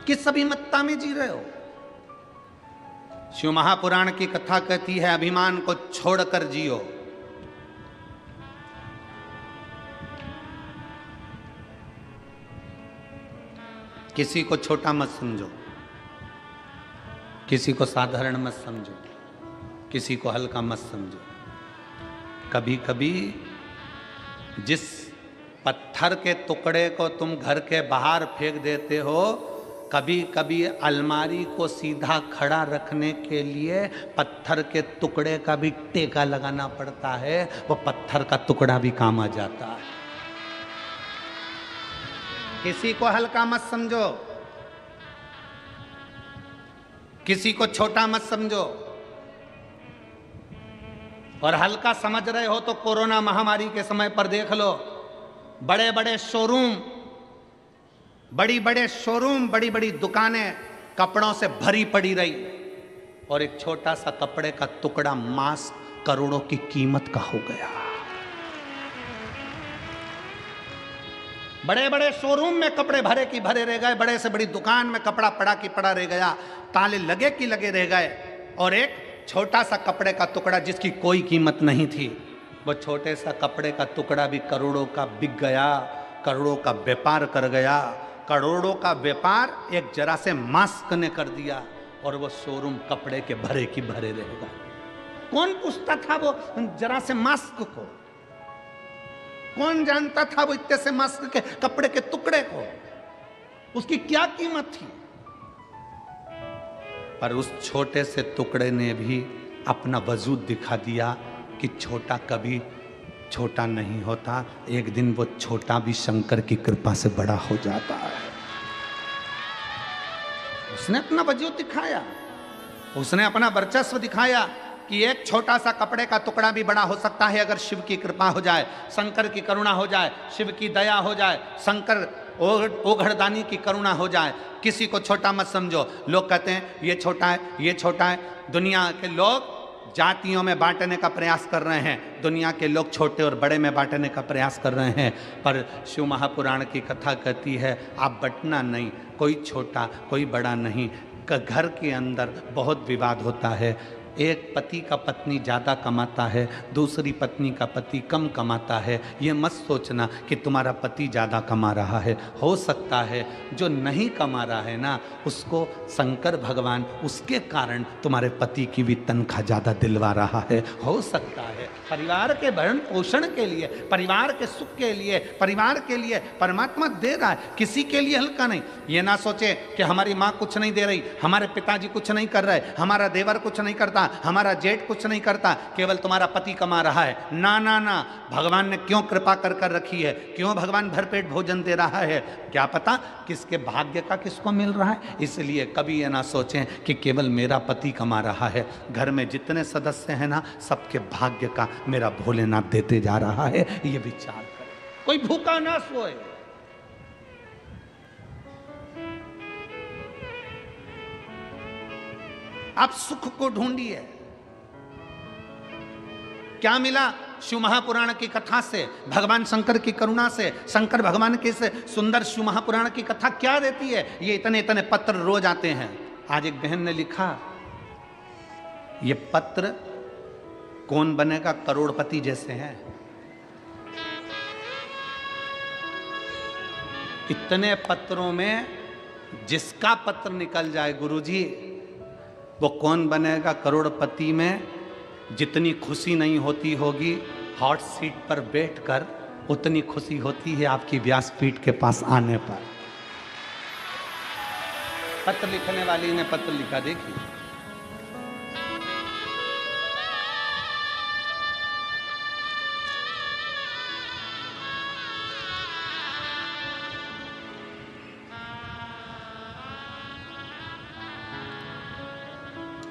किस अभिमत्ता में जी रहे हो? शिव महापुराण की कथा कहती है अभिमान को छोड़कर जियो। किसी को छोटा मत समझो, किसी को साधारण मत समझो, किसी को हल्का मत समझो। कभी कभी जिस पत्थर के टुकड़े को तुम घर के बाहर फेंक देते हो, कभी कभी अलमारी को सीधा खड़ा रखने के लिए पत्थर के टुकड़े का भी टेका लगाना पड़ता है, वो पत्थर का टुकड़ा भी काम आ जाता है। किसी को हल्का मत समझो, किसी को छोटा मत समझो। और हल्का समझ रहे हो तो कोरोना महामारी के समय पर देख लो, बड़े बड़े शोरूम, बड़ी बड़ी दुकानें कपड़ों से भरी पड़ी रही, और एक छोटा सा कपड़े का टुकड़ा मास्क करोड़ों की कीमत का हो गया। बड़े बड़े शोरूम में कपड़े भरे की भरे रह गए, बड़े से बड़ी दुकान में कपड़ा पड़ा की पड़ा रह गया, ताले लगे की लगे रह गए, और एक छोटा सा कपड़े का टुकड़ा जिसकी कोई कीमत नहीं थी, वो छोटे सा कपड़े का टुकड़ा भी करोड़ों का बिक गया, करोड़ों का व्यापार कर गया। करोड़ों का व्यापार एक जरा से मास्क ने कर दिया, और वो शोरूम कपड़े के भरे की भरे रह गए। कौन पूछता था वो जरा से मास्क को? कौन जानता था वो इतने से मास्क के कपड़े के टुकड़े को? उसकी क्या कीमत थी? पर उस छोटे से टुकड़े ने भी अपना वजूद दिखा दिया कि छोटा कभी छोटा नहीं होता, एक दिन वो छोटा भी शंकर की कृपा से बड़ा हो जाता है। उसने अपना वजूद दिखाया, उसने अपना वर्चस्व दिखाया कि एक छोटा सा कपड़े का टुकड़ा भी बड़ा हो सकता है अगर शिव की कृपा हो जाए, शंकर की करुणा हो जाए, शिव की दया हो जाए, शंकर ओघड़दानी की करुणा हो जाए। किसी को छोटा मत समझो। लोग कहते हैं ये छोटा है, ये छोटा है। दुनिया के लोग जातियों में बांटने का प्रयास कर रहे हैं, दुनिया के लोग छोटे और बड़े में बांटने का प्रयास कर रहे हैं, पर शिव महापुराण की कथा कहती है आप बंटना नहीं, कोई छोटा कोई बड़ा नहीं। घर के अंदर बहुत विवाद होता है, एक पति का पत्नी ज़्यादा कमाता है, दूसरी पत्नी का पति कम कमाता है। ये मत सोचना कि तुम्हारा पति ज़्यादा कमा रहा है, हो सकता है जो नहीं कमा रहा है ना उसको शंकर भगवान उसके कारण तुम्हारे पति की भी तनख्वाह ज़्यादा दिलवा रहा है, हो सकता है। परिवार के भरण पोषण के लिए, परिवार के सुख के लिए, परिवार के लिए परमात्मा दे रहा है, किसी के लिए हल्का नहीं। ये ना सोचे कि हमारी माँ कुछ नहीं दे रही, हमारे पिताजी कुछ नहीं कर रहे, हमारा देवर कुछ नहीं करता, हमारा जेठ कुछ नहीं करता, केवल तुम्हारा पति कमा रहा है। ना ना ना, भगवान ने क्यों कृपा कर कर रखी है, क्यों भगवान भरपेट भोजन दे रहा है, क्या पता किसके भाग्य का किसको मिल रहा है। इसलिए कभी ये ना सोचें कि केवल मेरा पति कमा रहा है, घर में जितने सदस्य हैं ना सबके भाग्य का मेरा भोलेनाथ देते जा रहा है। ये विचार करें, कोई भूखा ना सोए। आप सुख को ढूंढिए। क्या मिला शिव महापुराण की कथा से, भगवान शंकर की करुणा से, शंकर भगवान के से सुंदर शिव महापुराण की कथा क्या देती है। ये इतने इतने पत्र रोज आते हैं। आज एक बहन ने लिखा, ये पत्र कौन बनेगा करोड़पति जैसे हैं। इतने पत्रों में जिसका पत्र निकल जाए गुरुजी, वो कौन बनेगा करोड़पति में जितनी खुशी नहीं होती होगी हॉट सीट पर बैठकर, उतनी खुशी होती है आपकी व्यासपीठ के पास आने पर। पत्र लिखने वाली ने पत्र लिखा, देखिए।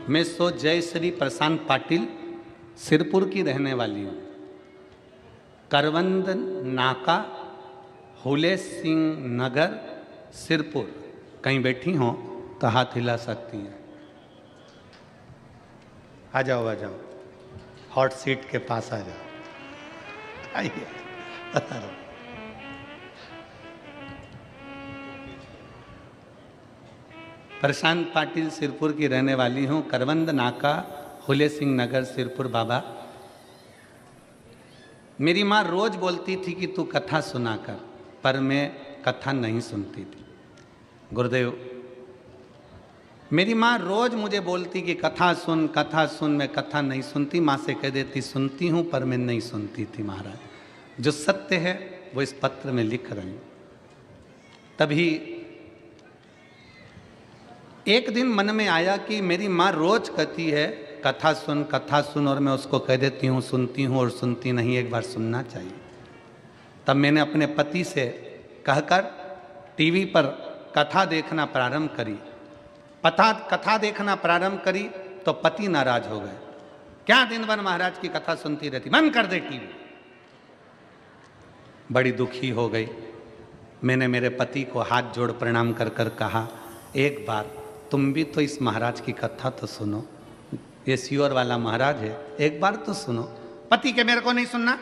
मैं सो जय श्री प्रशांत पाटिल सिरपुर की रहने वाली हूँ। करवंद नाका, हुले सिंह नगर, सिरपुर। कहीं बैठी हो तो हाथ हिला सकती हैं। आ जाओ आ जाओ, हॉट सीट के पास आ जाओ, आइए बता रहा हूँ। प्रशांत पाटिल सिरपुर की रहने वाली हूँ। करवंद नाका, हुले सिंह नगर, सिरपुर। बाबा, मेरी माँ रोज बोलती थी कि तू कथा सुना कर, पर मैं कथा नहीं सुनती थी। गुरुदेव, मेरी माँ रोज मुझे बोलती कि कथा सुन कथा सुन, मैं कथा नहीं सुनती। माँ से कह देती सुनती हूँ, पर मैं नहीं सुनती थी। महाराज, जो सत्य है वो इस पत्र में लिख रही हूँ। तभी एक दिन मन में आया कि मेरी माँ रोज कहती है कथा सुन, और मैं उसको कह देती हूँ सुनती हूँ और सुनती नहीं, एक बार सुनना चाहिए। तब मैंने अपने पति से कहकर टीवी पर कथा देखना प्रारंभ करी। कथा देखना प्रारंभ करी तो पति नाराज हो गए। क्या दिन भर महाराज की कथा सुनती रहती, बंद कर दे टीवी। बड़ी दुखी हो गई। मैंने मेरे पति को हाथ जोड़ प्रणाम कर कर कहा, एक बार तुम भी तो इस महाराज की कथा तो सुनो, ये सियोर वाला महाराज है, एक बार तो सुनो। पति के मेरे को नहीं सुनना।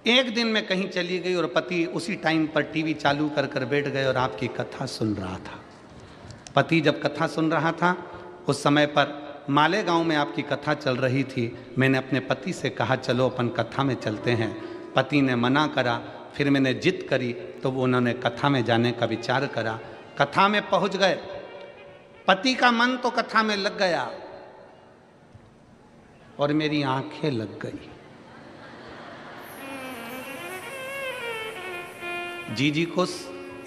एक दिन मैं कहीं चली गई और पति उसी टाइम पर टीवी चालू कर कर बैठ गए और आपकी कथा सुन रहा था। पति जब कथा सुन रहा था उस समय पर मालेगांव में आपकी कथा चल रही थी। मैंने अपने पति से कहा चलो अपन कथा में चलते हैं। पति ने मना करा, फिर मैंने जिद करी तो उन्होंने कथा में जाने का विचार करा। कथा में पहुंच गए। पति का मन तो कथा में लग गया और मेरी आंखें लग गई। जीजी को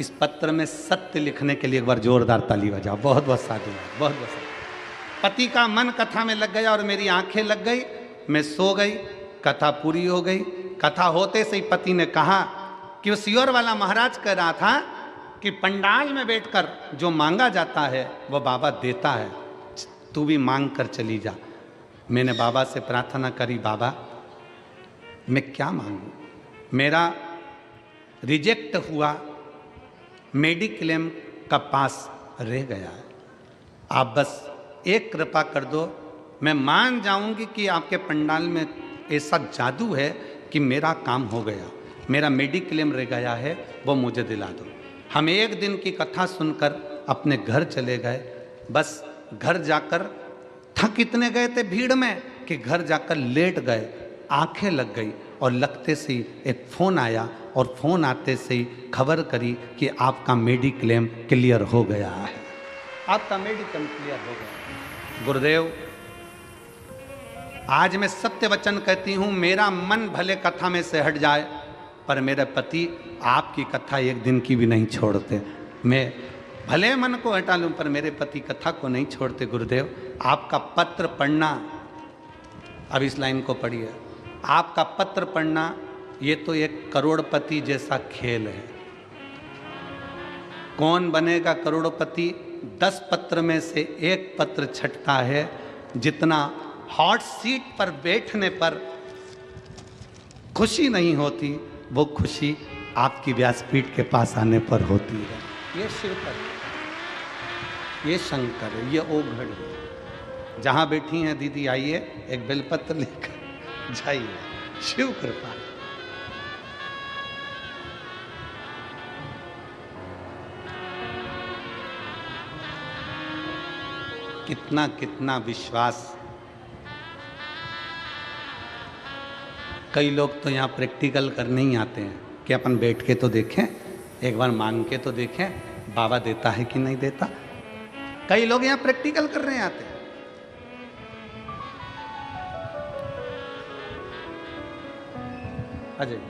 इस पत्र में सत्य लिखने के लिए एक बार जोरदार ताली बजाओ। बहुत बहुत साधुवाद, बहुत बहुत साधुवाद। पति का मन कथा में लग गया और मेरी आंखें लग गई, मैं सो गई, कथा पूरी हो गई। कथा होते से ही पति ने कहा कि वो सियोर वाला महाराज कह रहा था कि पंडाल में बैठकर जो मांगा जाता है वो बाबा देता है, तू भी मांग कर चली जा। मैंने बाबा से प्रार्थना करी, बाबा मैं क्या मांगूं, मेरा रिजेक्ट हुआ मेडिक्लेम का पास रह गया है, आप बस एक कृपा कर दो, मैं मान जाऊंगी कि आपके पंडाल में ऐसा जादू है कि मेरा काम हो गया, मेरा मेडिक्लेम रह गया है, वो मुझे दिला दो। हम एक दिन की कथा सुनकर अपने घर चले गए। बस घर जाकर थक इतने गए थे भीड़ में कि घर जाकर लेट गए, आंखें लग गई और लगते से ही एक फ़ोन आया और फ़ोन आते से ही खबर करी कि आपका मेडिक्लेम क्लियर हो गया है, आपका मेडिक्लेम क्लियर हो गया। गुरुदेव, आज मैं सत्य वचन कहती हूँ, मेरा मन भले कथा में से हट जाए पर मेरे पति आपकी कथा एक दिन की भी नहीं छोड़ते। मैं भले मन को हटा लूँ पर मेरे पति कथा को नहीं छोड़ते। गुरुदेव, आपका पत्र पढ़ना, अब इस लाइन को पढ़िए, आपका पत्र पढ़ना ये तो एक करोड़पति जैसा खेल है। कौन बनेगा करोड़पति? 10 पत्र में से एक पत्र छटता है, जितना हॉट सीट पर बैठने पर खुशी नहीं होती, वो खुशी आपकी व्यासपीठ के पास आने पर होती है। ये शिव तत्व, ये शंकर है, ये ओघड़ है। जहाँ बैठी हैं दीदी, आइए एक बेलपत्र लेकर जाइए, शिव कृपा। कितना कितना विश्वास। कई लोग तो यहाँ प्रैक्टिकल करने ही आते हैं कि अपन बैठ के तो देखें, एक बार मांग के तो देखें बाबा देता है कि नहीं देता। कई लोग यहाँ प्रैक्टिकल करने आते हैं। अजय,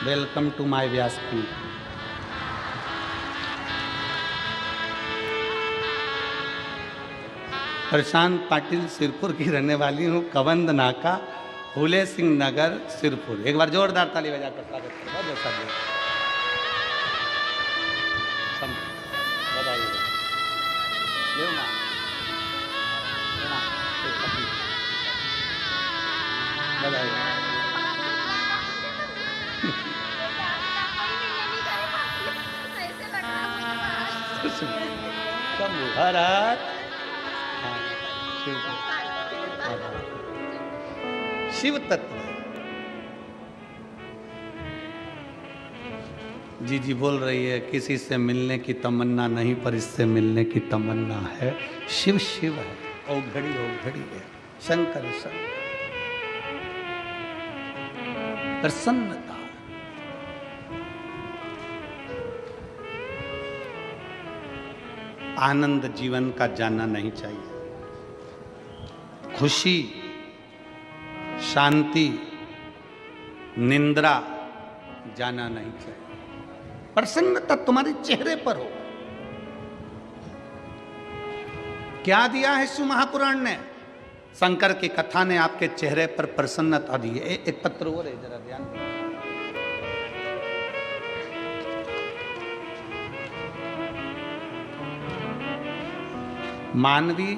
वेलकम टू माय व्यासपीठ। प्रशांत पाटिल सिरपुर की रहने वाली हूँ, कवंद नाका, फूले सिंह नगर, सिरपुर। एक बार जोरदार ताली बजाकर स्वागत करो। बहुत बहुत बधाई। भारत शिव तत्व। जी जी बोल रही है, किसी से मिलने की तमन्ना नहीं पर इससे मिलने की तमन्ना है। शिव शिव है, ओघड़ी ओघड़ी है, शंकर शंकर। प्रसन्नता, आनंद जीवन का जानना नहीं चाहिए। खुशी, शांति, निंद्रा जाना नहीं चाहिए। प्रसन्नता तुम्हारे चेहरे पर हो। क्या दिया है शिव महापुराण ने? शंकर की कथा ने आपके चेहरे पर प्रसन्नता दी है। एक पत्र और है, जरा ध्यान दो। मानवी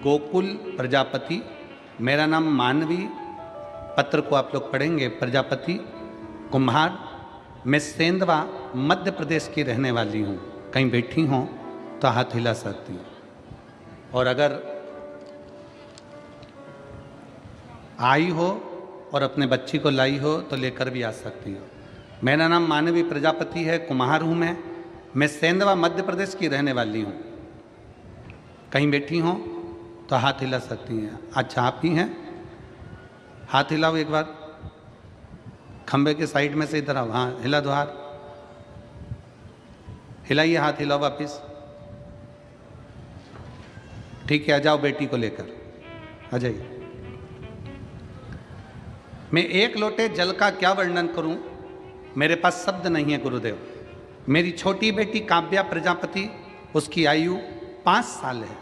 गोकुल प्रजापति, मेरा नाम मानवी, पत्र को आप लोग पढ़ेंगे। प्रजापति कुम्हार, मैं सेंधवा मध्य प्रदेश की रहने वाली हूँ। कहीं बैठी हों तो हाथ हिला सकती हूँ, और अगर आई हो और अपने बच्ची को लाई हो तो लेकर भी आ सकती हो। मेरा नाम मानवी प्रजापति है, कुम्हार हूँ मैं सेंधवा मध्य प्रदेश की रहने वाली हूँ। कहीं बैठी हों तो हाथ हिला सकती हैं। अच्छा, आप ही हैं? हाथ हिलाओ एक बार, खंबे के साइड में से इधर आओ। हाँ, हिला दो हाथ, हिलाइए हाथ, हिलाओ वापिस। ठीक है, आ जाओ बेटी को लेकर, आ जाइए। मैं एक लोटे जल का क्या वर्णन करूं, मेरे पास शब्द नहीं है गुरुदेव। मेरी छोटी बेटी काव्या प्रजापति, उसकी आयु 5 साल है।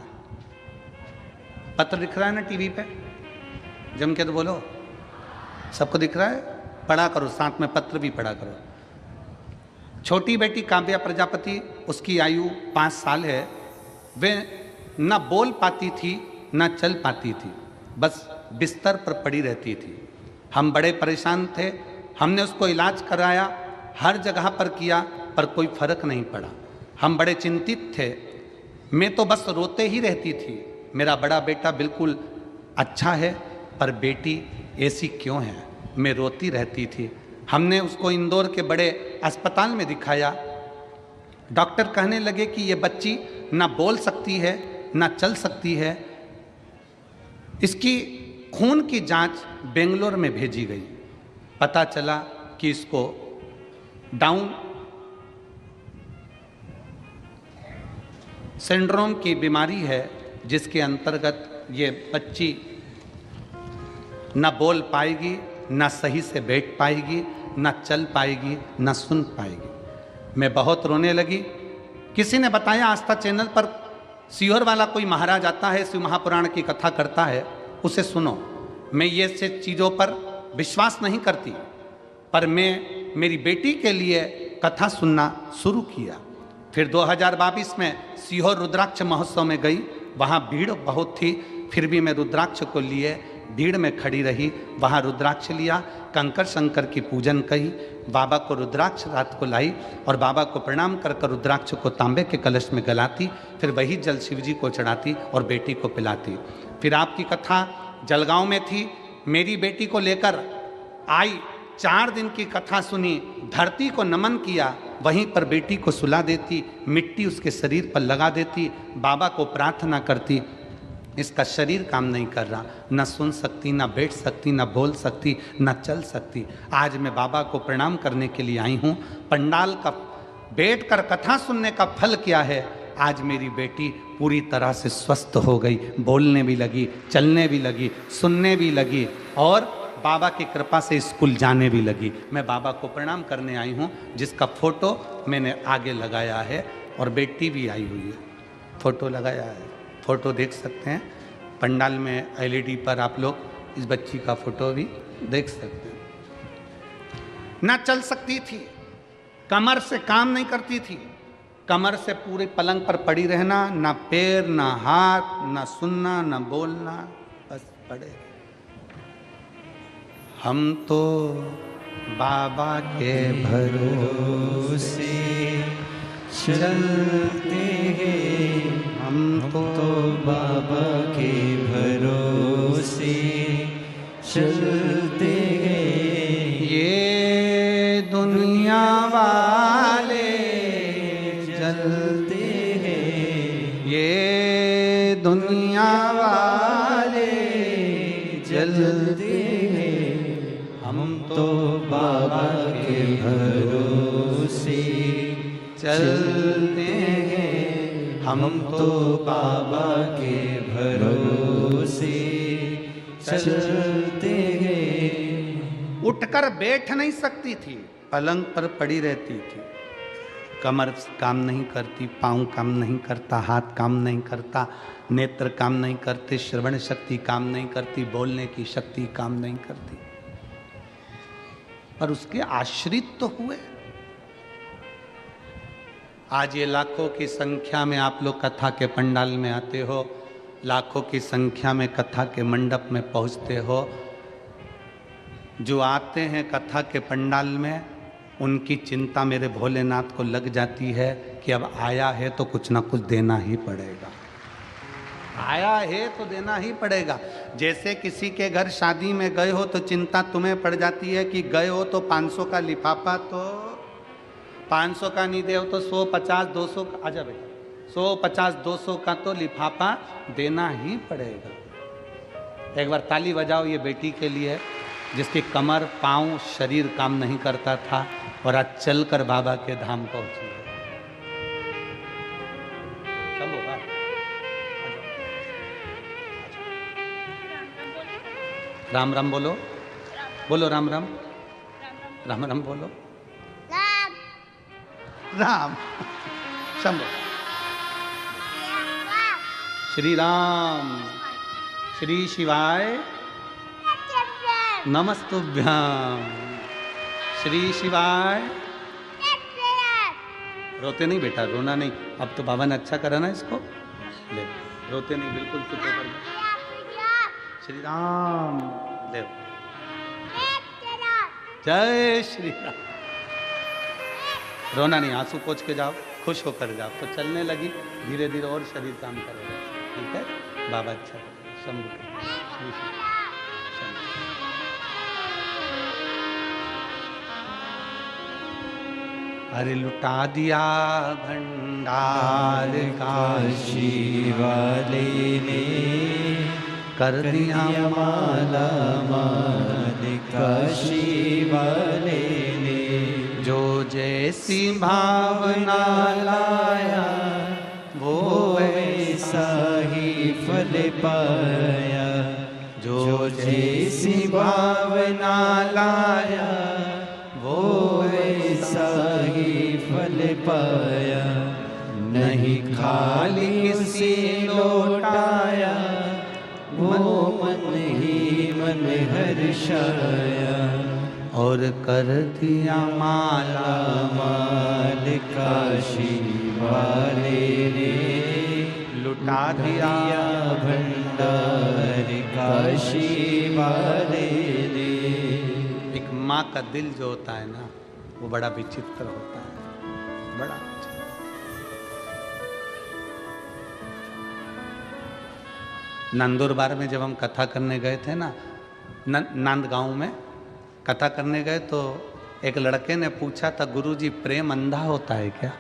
पत्र दिख रहा है ना टीवी पे, जम के तो बोलो, सबको दिख रहा है? पढ़ा करो, साथ में पत्र भी पढ़ा करो। छोटी बेटी काव्या प्रजापति, उसकी आयु 5 साल है। वे न बोल पाती थी न चल पाती थी, बस बिस्तर पर पड़ी रहती थी। हम बड़े परेशान थे, हमने उसको इलाज कराया, हर जगह पर किया, पर कोई फर्क नहीं पड़ा। हम बड़े चिंतित थे। मैं तो बस रोते ही रहती थी। मेरा बड़ा बेटा बिल्कुल अच्छा है, पर बेटी ऐसी क्यों है? मैं रोती रहती थी। हमने उसको इंदौर के बड़े अस्पताल में दिखाया। डॉक्टर कहने लगे कि ये बच्ची ना बोल सकती है ना चल सकती है। इसकी खून की जांच बेंगलोर में भेजी गई। पता चला कि इसको डाउन सिंड्रोम की बीमारी है, जिसके अंतर्गत ये बच्ची न बोल पाएगी, न सही से बैठ पाएगी, न चल पाएगी, न सुन पाएगी। मैं बहुत रोने लगी। किसी ने बताया आस्था चैनल पर सीहोर वाला कोई महाराज आता है, शिव महापुराण की कथा करता है, उसे सुनो। मैं ये से चीज़ों पर विश्वास नहीं करती, पर मैं मेरी बेटी के लिए कथा सुनना शुरू किया। फिर 2022 में सीहोर रुद्राक्ष महोत्सव में गई। वहाँ भीड़ बहुत थी, फिर भी मैं रुद्राक्ष को लिए भीड़ में खड़ी रही। वहाँ रुद्राक्ष लिया, कंकर शंकर की पूजन कही, बाबा को रुद्राक्ष रात को लाई और बाबा को प्रणाम कर कर रुद्राक्ष को तांबे के कलश में गलाती। फिर वही जल शिव जी को चढ़ाती और बेटी को पिलाती। फिर आपकी कथा जलगांव में थी, मेरी बेटी को लेकर आई। 4 दिन की कथा सुनी, धरती को नमन किया, वहीं पर बेटी को सुला देती, मिट्टी उसके शरीर पर लगा देती, बाबा को प्रार्थना करती। इसका शरीर काम नहीं कर रहा, न सुन सकती, न बैठ सकती, न बोल सकती, न चल सकती। आज मैं बाबा को प्रणाम करने के लिए आई हूँ। पंडाल का बैठकर कथा सुनने का फल क्या है? आज मेरी बेटी पूरी तरह से स्वस्थ हो गई, बोलने भी लगी, चलने भी लगी, सुनने भी लगी और बाबा की कृपा से स्कूल जाने भी लगी। मैं बाबा को प्रणाम करने आई हूँ, जिसका फोटो मैंने आगे लगाया है और बेटी भी आई हुई है, फोटो लगाया है। फोटो देख सकते हैं पंडाल में एलईडी पर, आप लोग इस बच्ची का फोटो भी देख सकते हैं। ना चल सकती थी, कमर से काम नहीं करती थी, कमर से पूरे पलंग पर पड़ी रहना, ना पैर ना हाथ, ना सुनना ना बोलना, बस पड़े। हम तो बाबा के भरोसे चलते हैं, हम तो बाबा के भरोसे चलते हैं। ये दुनिया वाले जलते हैं, ये दुनिया वाले जलते हैं, हम तो बाबा के भरोसे चलते हैं, हम तो बाबा के भरोसे चलते हैं। उठकर बैठ नहीं सकती थी, पलंग पर पड़ी रहती थी। कमर काम नहीं करती, पाँव काम नहीं करता, हाथ काम नहीं करता, नेत्र काम नहीं करते, श्रवण शक्ति काम नहीं करती, बोलने की शक्ति काम नहीं करती। पर उसके आश्रित तो हुए। आज ये लाखों की संख्या में आप लोग कथा के पंडाल में आते हो, लाखों की संख्या में कथा के मंडप में पहुंचते हो। जो आते हैं कथा के पंडाल में, उनकी चिंता मेरे भोलेनाथ को लग जाती है कि अब आया है तो कुछ ना कुछ देना ही पड़ेगा, आया है तो देना ही पड़ेगा। जैसे किसी के घर शादी में गए हो तो चिंता तुम्हें पड़ जाती है कि गए हो तो 500 का लिफाफा, तो 500 का नहीं दे हो तो 100, 50, 200 का, आजा बेटा, 100, 50, 200 का तो लिफाफा देना ही पड़ेगा। एक बार ताली बजाओ ये बेटी के लिए, जिसकी कमर पाँव शरीर काम नहीं करता था और आज चलकर बाबा के धाम पहुंची है। चलो बाबा, राम राम बोलो। बोलो राम राम, राम राम बोलो, राम राम शंभो। श्री राम, श्री शिवाय नमस्तुभ्याम, श्री शिवाय। रोते नहीं बेटा, रोना नहीं। अब तो बाबा ने अच्छा करा ना इसको, ले रोते नहीं, बिल्कुल चुप होकर। श्री राम ले, जय श्री राम। रोना नहीं, आंसू पोंछ के जाओ, खुश होकर जाओ। तो चलने लगी, धीरे धीरे और शरीर काम करेगा। ठीक है, बाबा अच्छा शंभु श्री श्री अरे लुटा दिया भंडार काशी वाले ने, कर दिया माला माल काशी वाले ने। जो जैसी भावना लाया वो वैसा ही फल पाया। जो जैसी भावना लाया वो वैसा ही फल पाया। नहीं खाली किसी लौटाया, वो मन ही मन हर्षाया। और कर दिया माला माल काशी वाले ने, लुटा दिया भंडार काशी वाले ने। एक माँ का दिल जो होता है ना, वो बड़ा विचित्र होता है, बड़ा विचित्र। नंदुरबार में जब हम कथा करने गए थे ना, नांदगांव में कथा करने गए, तो एक लड़के ने पूछा था, गुरुजी प्रेम अंधा होता है क्या?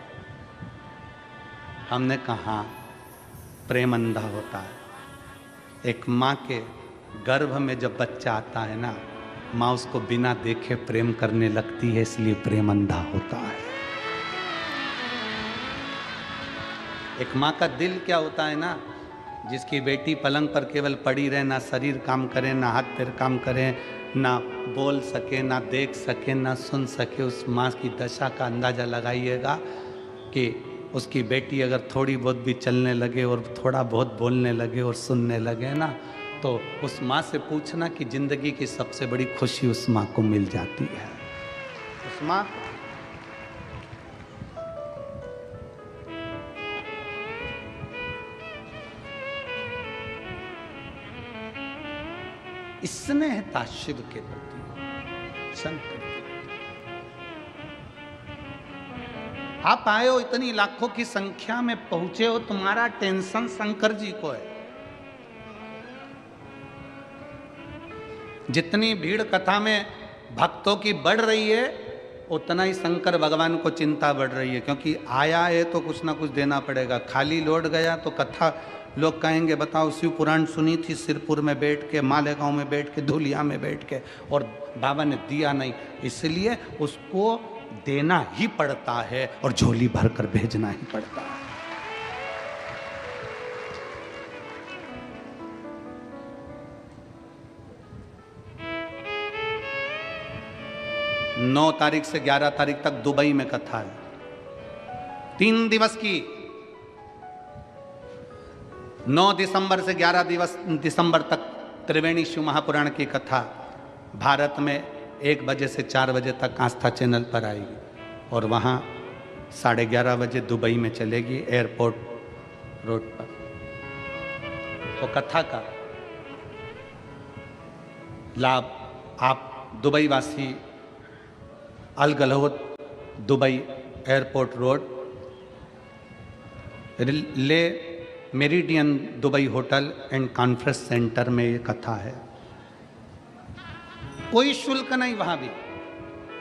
हमने कहा हाँ, प्रेम अंधा होता है। एक माँ के गर्भ में जब बच्चा आता है ना, माँ उसको बिना देखे प्रेम करने लगती है, इसलिए प्रेम अंधा होता है। एक माँ का दिल क्या होता है ना, जिसकी बेटी पलंग पर केवल पड़ी रहे, ना शरीर काम करे, ना हाथ पैर काम करे, ना बोल सके, ना देख सके, ना सुन सके, उस माँ की दशा का अंदाज़ा लगाइएगा कि उसकी बेटी अगर थोड़ी बहुत भी चलने लगे और थोड़ा बहुत बोलने लगे और सुनने लगे ना, तो उस माँ से पूछना कि ज़िंदगी की सबसे बड़ी खुशी उस माँ को मिल जाती है। उस माँ स्नेहता शिव के प्रति, शंकर के प्रति। आप आए हो, इतनी लाखों की संख्या में पहुंचे हो, तुम्हारा टेंशन शंकर जी को है। जितनी भीड़ कथा में भक्तों की बढ़ रही है, उतना ही शंकर भगवान को चिंता बढ़ रही है, क्योंकि आया है तो कुछ ना कुछ देना पड़ेगा। खाली लौट गया तो कथा लोग कहेंगे, बताओ शिव पुराण सुनी थी सिरपुर में बैठ के, मालेगांव में बैठ के, धुलिया में बैठ के, और बाबा ने दिया नहीं, इसलिए उसको देना ही पड़ता है और झोली भर कर भेजना ही पड़ता है। 9 तारीख से 11 तारीख तक दुबई में कथा है, 3 दिवस की। 9 दिसंबर से 11 दिसंबर तक त्रिवेणी शिव महापुराण की कथा भारत में 1 बजे से 4 बजे तक आस्था चैनल पर आएगी, और वहाँ 11:30 बजे दुबई में चलेगी एयरपोर्ट रोड पर। तो कथा का लाभ आप दुबई वासी अल गलहोत Dubai airport road Le Meridien Dubai hotel and conference centre में ये कथा है। कोई शुल्क नहीं, वहाँ भी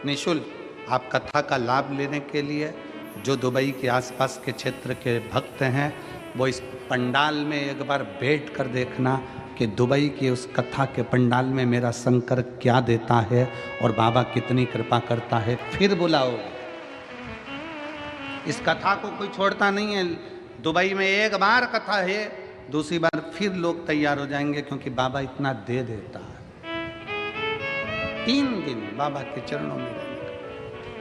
निःशुल्क। आप कथा का लाभ लेने के लिए जो दुबई के आसपास के क्षेत्र के भक्त हैं, वो इस पंडाल में एक बार बैठ कर देखना कि दुबई के उस कथा के पंडाल में मेरा शंकर क्या देता है और बाबा कितनी कृपा करता है। फिर बुलाओ। इस कथा को कोई छोड़ता नहीं है। दुबई में एक बार कथा है, दूसरी बार फिर लोग तैयार हो जाएंगे, क्योंकि बाबा इतना दे देता है। 3 दिन बाबा के चरणों में रहने का।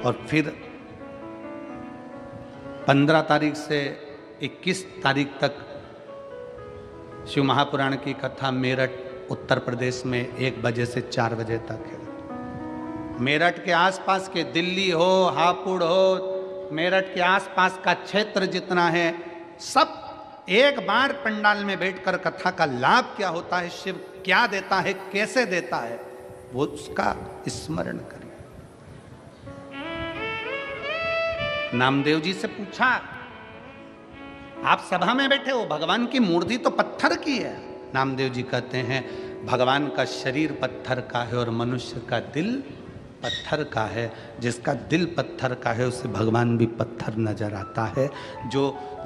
और फिर 15 तारीख से 21 तारीख तक शिव महापुराण की कथा मेरठ उत्तर प्रदेश में 1 बजे से 4 बजे तक है। मेरठ के आसपास के दिल्ली हो, हापुड़ हो, मेरठ के आसपास का क्षेत्र जितना है, सब एक बार पंडाल में बैठकर कथा का लाभ क्या होता है, शिव क्या देता है, कैसे देता है, वो उसका स्मरण करिए। नामदेव जी से पूछा, आप सभा में बैठे हो, भगवान की मूर्ति तो पत्थर की है। नामदेव जी कहते हैं भगवान का शरीर पत्थर का है और मनुष्य का दिल पत्थर का है। जिसका दिल पत्थर का है उसे भगवान भी पत्थर नजर आता है। जो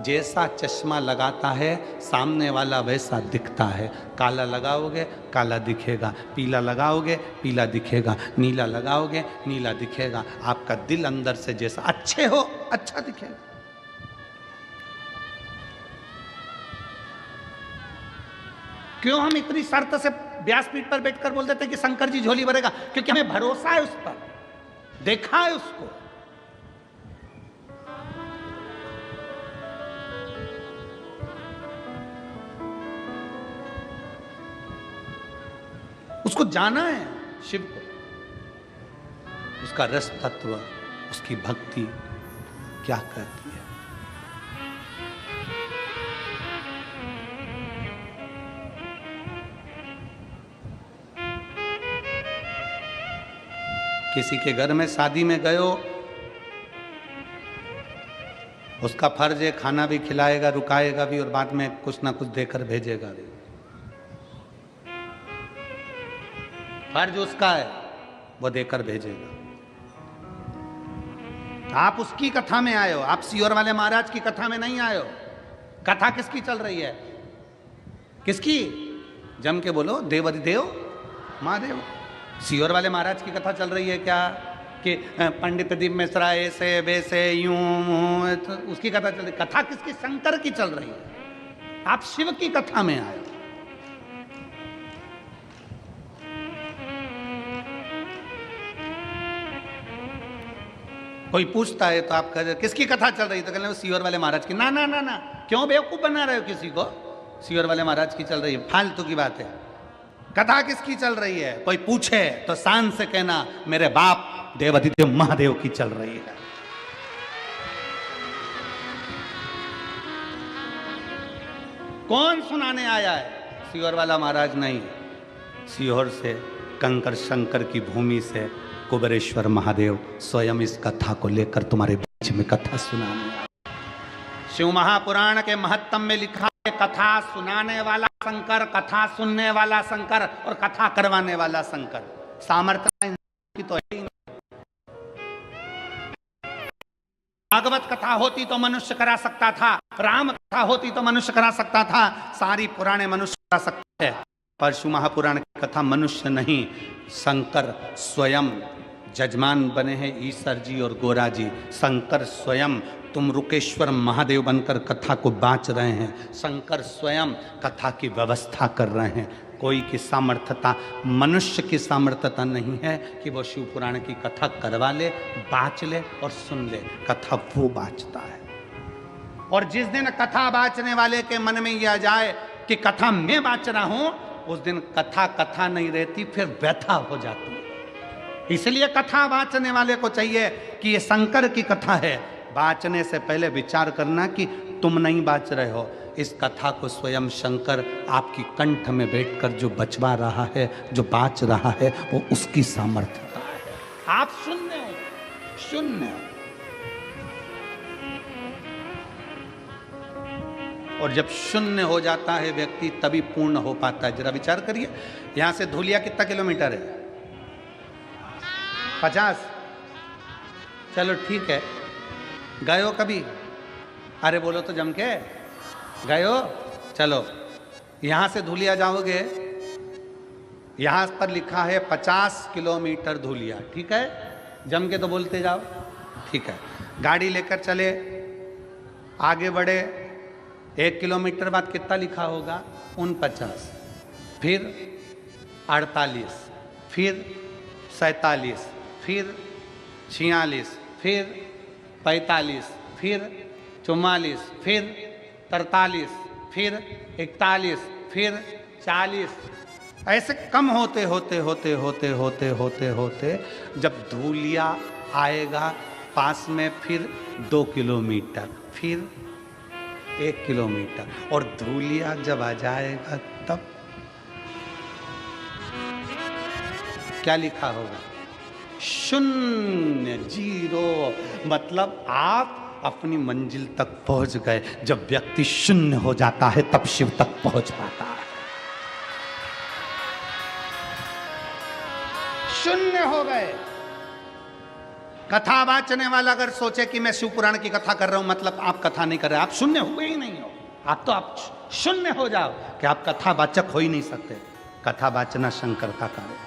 जैसा चश्मा लगाता है सामने वाला वैसा दिखता है। काला लगाओगे काला दिखेगा, पीला लगाओगे पीला दिखेगा, नीला लगाओगे नीला दिखेगा। आपका दिल अंदर से जैसा अच्छे हो अच्छा दिखेगा। क्यों हम इतनी शर्त से व्यासपीठ पर बैठकर बोल देते हैं कि शंकर जी झोली भरेगा? क्योंकि हमें भरोसा है उस पर, देखा है उसको। उसको जाना है शिव को, उसका रस तत्व, उसकी भक्ति क्या कहती है। किसी के घर में शादी में गए हो, उसका फर्ज है खाना भी खिलाएगा, रुकाएगा भी और बाद में कुछ ना कुछ देकर भेजेगा भी। फर्ज उसका है, वो देकर भेजेगा। आप उसकी कथा में आए हो, आप सीहोर वाले महाराज की कथा में नहीं आए हो। कथा किसकी चल रही है? किसकी? जम के बोलो, देवाधिदेव महादेव। सीहोर वाले महाराज की कथा चल रही है क्या कि पंडित दीप मिश्रा ऐसे वैसे यूं, तो उसकी कथा चल रही। कथा किसकी? शंकर की चल रही है। आप शिव की कथा में आए। कोई पूछता है तो आप कहते किसकी कथा चल रही, तो कहते हैं सीहोर वाले महाराज की। ना ना ना ना, क्यों बेवकूफ बना रहे हो किसी को? सीहोर वाले महाराज की चल रही है, फालतू की बात है। कथा किसकी चल रही है? कोई पूछे तो शान से कहना मेरे बाप देवाधिदेव महादेव की चल रही है। कौन सुनाने आया है? सीहोर वाला महाराज नहीं, सीहोर से कंकर शंकर की भूमि से कुबेरेश्वर महादेव स्वयं इस कथा को लेकर तुम्हारे बीच में कथा सुनाने आए। शिव महापुराण के महत्तम में लिखा है कथा सुनाने वाला शंकर, कथा सुनने वाला शंकर और कथा करवाने वाला शंकर। सामर्थ्य की तो है ही नहीं। भागवत कथा होती तो मनुष्य करा सकता था, राम कथा होती तो मनुष्य करा सकता था, सारी पुराणे मनुष्य करा सकता है। पर शिव महापुराण की कथा मनुष्य नहीं, शंकर स्वयं जजमान बने हैं। ईश्वर जी और गोरा जी, शंकर स्वयं, तुम रुकेश्वर महादेव बनकर कथा को बांच रहे हैं। शंकर स्वयं कथा की व्यवस्था कर रहे हैं। कोई की सामर्थ्यता, मनुष्य की सामर्थ्यता नहीं है कि वो शिव पुराण की कथा करवा ले, बांच ले और सुन ले। कथा वो बांचता है। और जिस दिन कथा बांचने वाले के मन में यह जाए कि कथा मैं बांच रहा हूं, उस दिन कथा कथा नहीं रहती, फिर व्यथा हो जाती है। इसलिए कथा बांचने वाले को चाहिए कि ये शंकर की कथा है। बांचने से पहले विचार करना कि तुम नहीं बांच रहे हो। इस कथा को स्वयं शंकर आपकी कंठ में बैठकर जो बचवा रहा है, जो बांच रहा है, वो उसकी सामर्थ्यता है। आप शून्य हो, शून्य। और जब शून्य हो जाता है व्यक्ति, तभी पूर्ण हो पाता है। जरा विचार करिए, यहां से धुलिया कितना किलोमीटर है? 50। चलो ठीक है, गए हो कभी? अरे बोलो तो जम के, गए हो? चलो, यहां से धुलिया जाओगे, यहां पर लिखा है 50 किलोमीटर धुलिया, ठीक है? जम के तो बोलते जाओ, ठीक है। गाड़ी लेकर चले, आगे बढ़े, 1 किलोमीटर बाद कितना लिखा होगा? 49, फिर 48, फिर 47, फिर 46, फिर 45, फिर 44, फिर 43, फिर 41, फिर 40, ऐसे कम होते होते होते होते होते होते होते जब धूलिया आएगा पास में, फिर 2 किलोमीटर, फिर 1 किलोमीटर, और धूलिया जब आ जाएगा तब क्या लिखा होगा? शून्य, 0। मतलब आप अपनी मंजिल तक पहुंच गए। जब व्यक्ति शून्य हो जाता है तब शिव तक पहुंच पाता है। शून्य हो गए। कथा वाचने वाला अगर सोचे कि मैं शिव पुराण की कथा कर रहा हूं, मतलब आप कथा नहीं कर रहे, आप शून्य हुए ही नहीं हो। आप शून्य हो जाओ कि आप कथा वाचक हो ही नहीं सकते। कथा वाचना शंकर का कार्य है।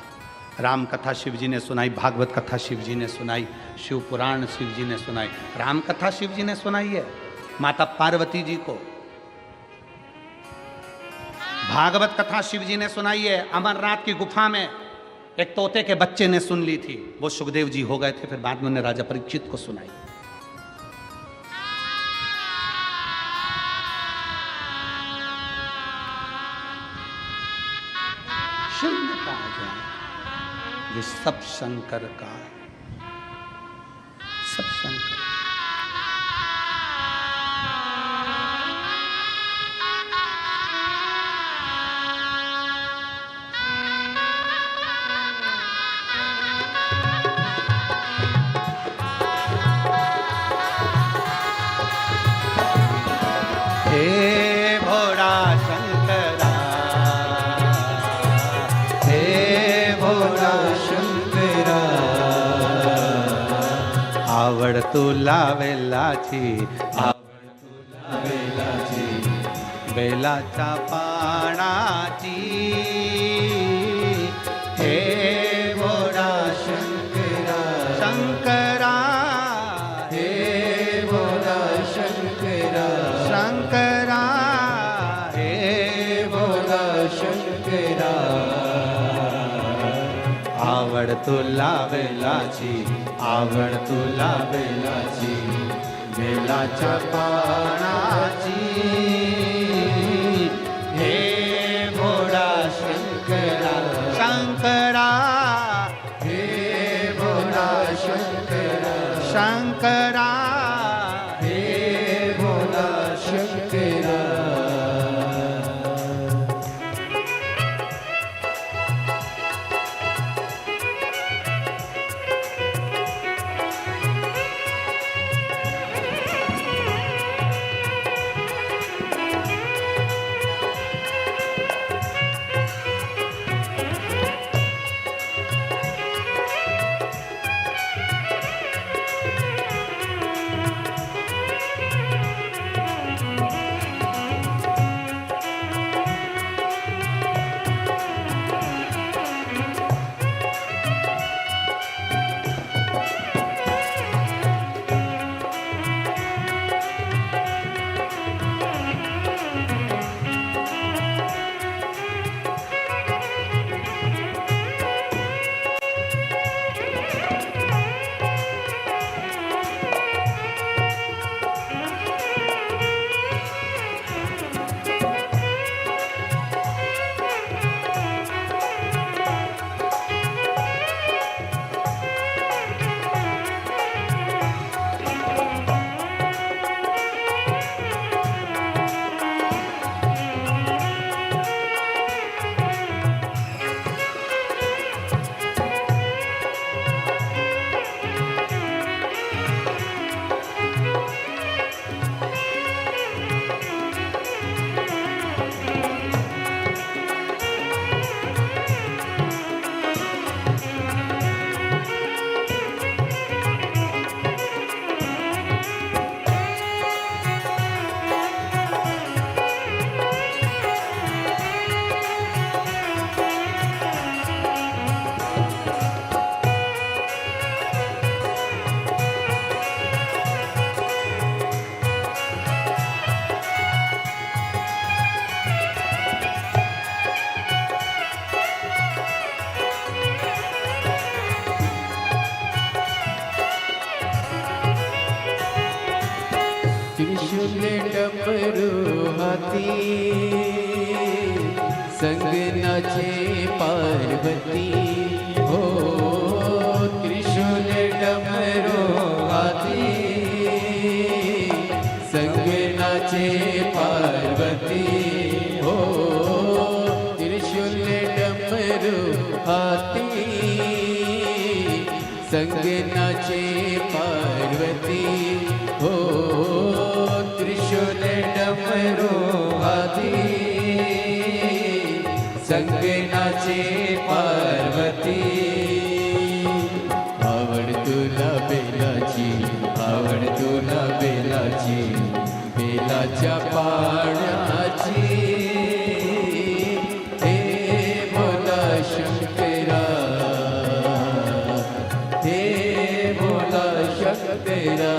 राम कथा शिव जी ने सुनाई, भागवत कथा शिव जी ने सुनाई, शिव पुराण शिव जी ने सुनाई। राम कथा शिव जी ने सुनाई है माता पार्वती जी को, भागवत कथा शिव जी ने सुनाई है अमरनाथ की गुफा में एक तोते के बच्चे ने सुन ली थी। वो सुखदेव जी हो गए थे, फिर बाद में उन्हें राजा परीक्षित को सुनाई। शून्य कहा जाए, ये सब शंकर का है, सब शंकर। हे भोला शंकरा, हे भोला शंकरा, आवड तुला वेलाची, आवड तुला वेलाची, बेलाच्या पानाची। हे भोला शंकरा, शंकरा, हे भोला शंकरा, शंकरा, हे भोला शंकरा, आवड तुला वेलाची, आवड तुला वेलाची, बेलाच्या पानाची। हे भोला शंकरा, शंकरा, हे भोला शंकरा, शंकरा, हे भोला शंकरा। डमरू हाथी संग नाचे पार्वती हो त्रिशूल डमरू हाथी संग नाचे पार्वती हो त्रिशूल डमरू हाथी संग नाचे पार्वती हो त्रिशूल डमरू हाथी संग नाचे पार्वती आवड तुला बेलाची आवड तुला बेलाची बेलाच्या पाण्याची हे बोला शंकरा हे बोला शंकरा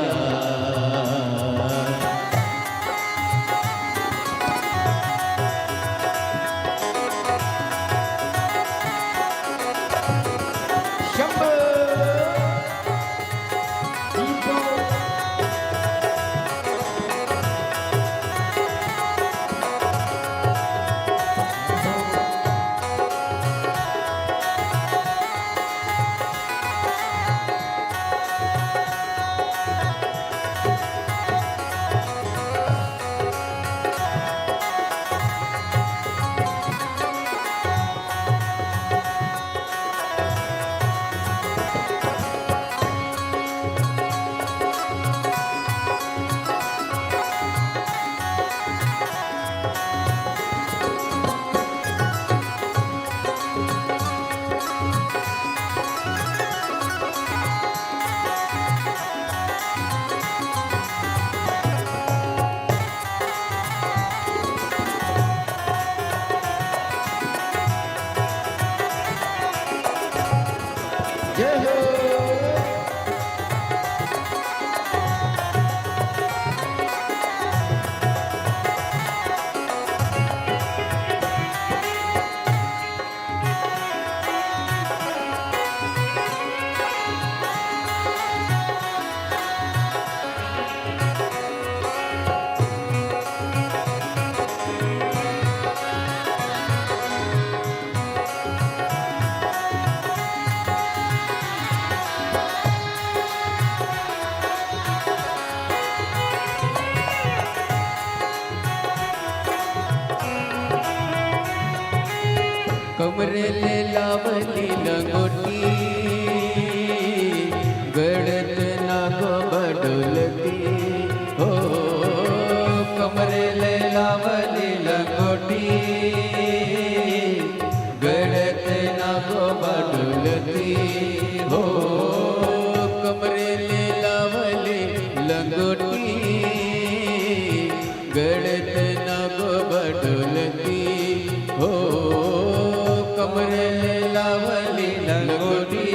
कमरेले लावली लंगोटी गळत नागो बडोलती हो कमरेले लावली लंगोटी गळत नागो बडोलती हो कमरेले लावली लंगोटी गळत नागो बडोलती हो कमरेले लावली लंगोटी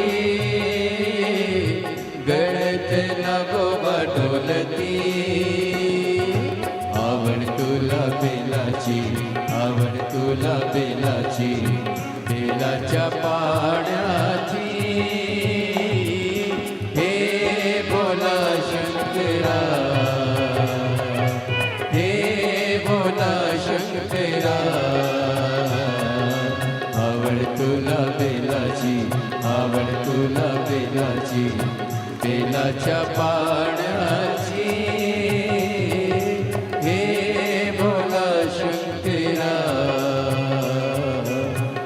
गळत नागो बडोलती आवड तुला बेलाची आवड तुला बेलाची बेलाच्या पाण्याची हे बोला शंकरा हे बोला शंकरा आवड तुला बेलाची आवड तुला बेलाची बेलाच्या पाण्याची हे बोला शंकरा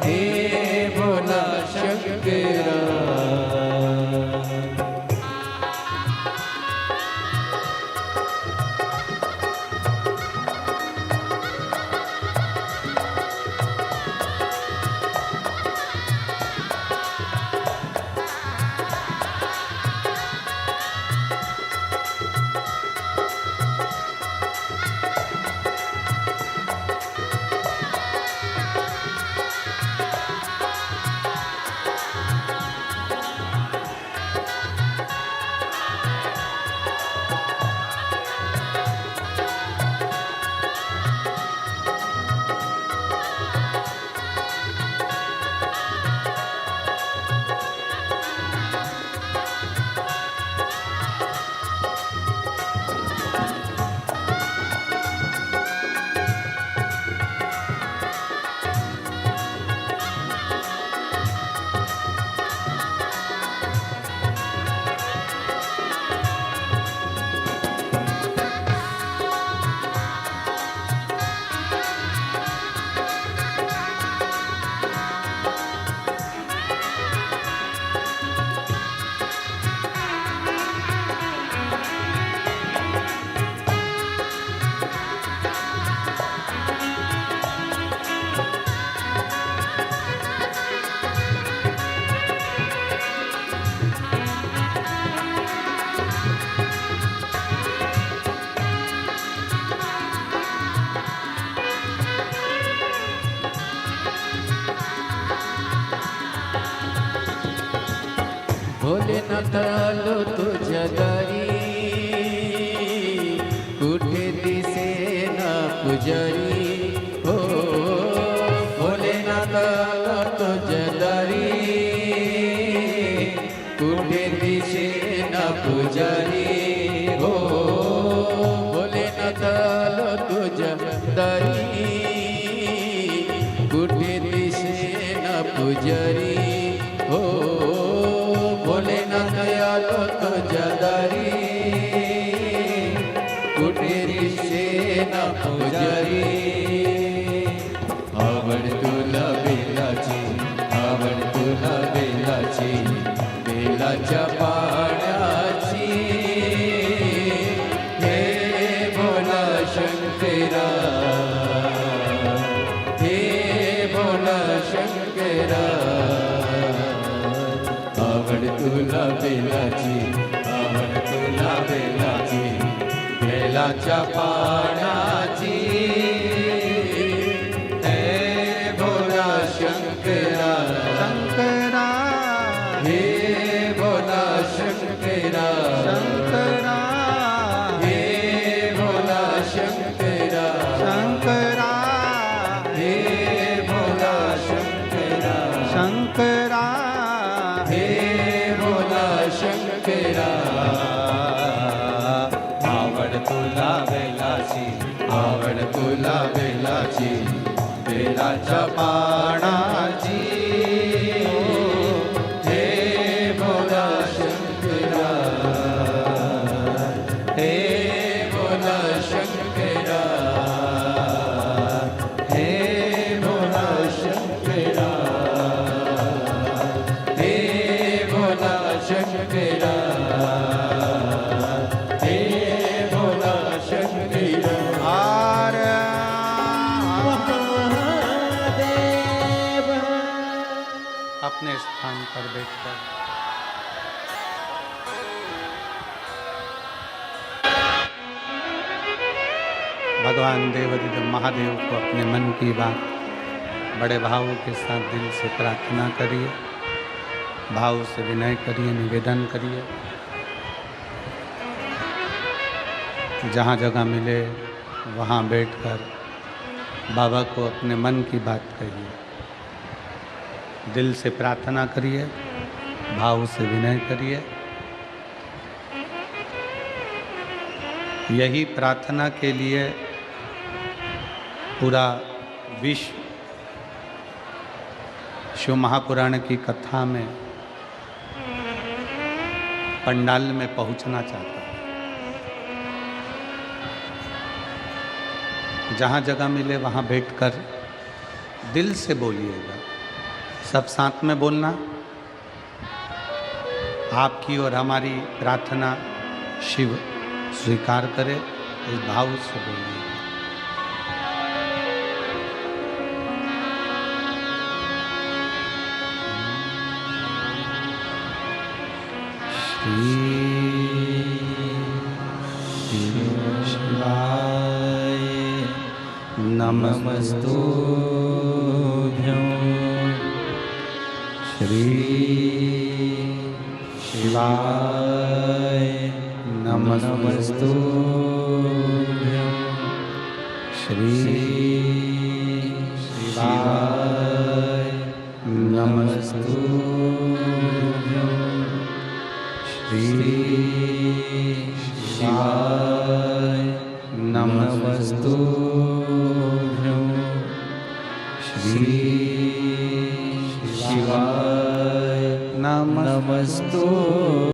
हे बोला शंकरा भोलेनाथ आलो तुझ्या दारी, कुठे दिसे ना पुजारी. हो भोलेनाथ आलो तुझ्या दारी, कुठे दिसे ना पुजारी. हो भोलेनाथ आलो तुझ्या दारी, कुठे दिसे ना पुजारी. हो भोलेनाथ आलो तुझ्या दारी, कुठे दिसे ना पुजारी. आवड तुला बेलाची, आवड तुला बेलाची, बेलाच्या पाण्याची. हे भोला शंकरा, हे भोला शंकरा. आवड तुला बेलाची, आवड तुला बेलाची, बेलाच्या पाण्याची. हे भोला शंकरा, शंकरा हे भोला शंकरा, शंकरा हे भोला शंकरा, शंकरा हे भोला शंकरा, शंकरा हे भोला शंकरा. आवड तुला बेलाची, आवड तुला बेलाची, बेलाच्या पाण्याची. हे भोला शंकरा, हे भोला शंकरा, हे भोला शंकरा, हे भोला शंकरा, हे भोला शंकरा. अपने स्थान पर बैठकर भगवान देवाधिदेव महादेव को अपने मन की बात बड़े भावों के साथ दिल से प्रार्थना करिए, भाव से विनय करिए, निवेदन करिए. जहाँ जगह मिले वहाँ बैठकर बाबा को अपने मन की बात कहिए, दिल से प्रार्थना करिए, भाव से विनय करिए. यही प्रार्थना के लिए पूरा विश्व शिव महापुराण की कथा में पंडाल में पहुंचना चाहता है. जहाँ जगह मिले वहाँ बैठकर दिल से बोलिएगा, सब साथ में बोलना. आपकी और हमारी प्रार्थना शिव स्वीकार करे, इस भाव से बोलिए. श्री शिवाय नमस्तुभ्यं. श्री शिवाय नमस्तुभ्यं. श्री शिवाय नमस्तुभ्यं. श्री शिवाय नमस्तुभ्यं. श्री शिवाय नमस्तुभ्यं.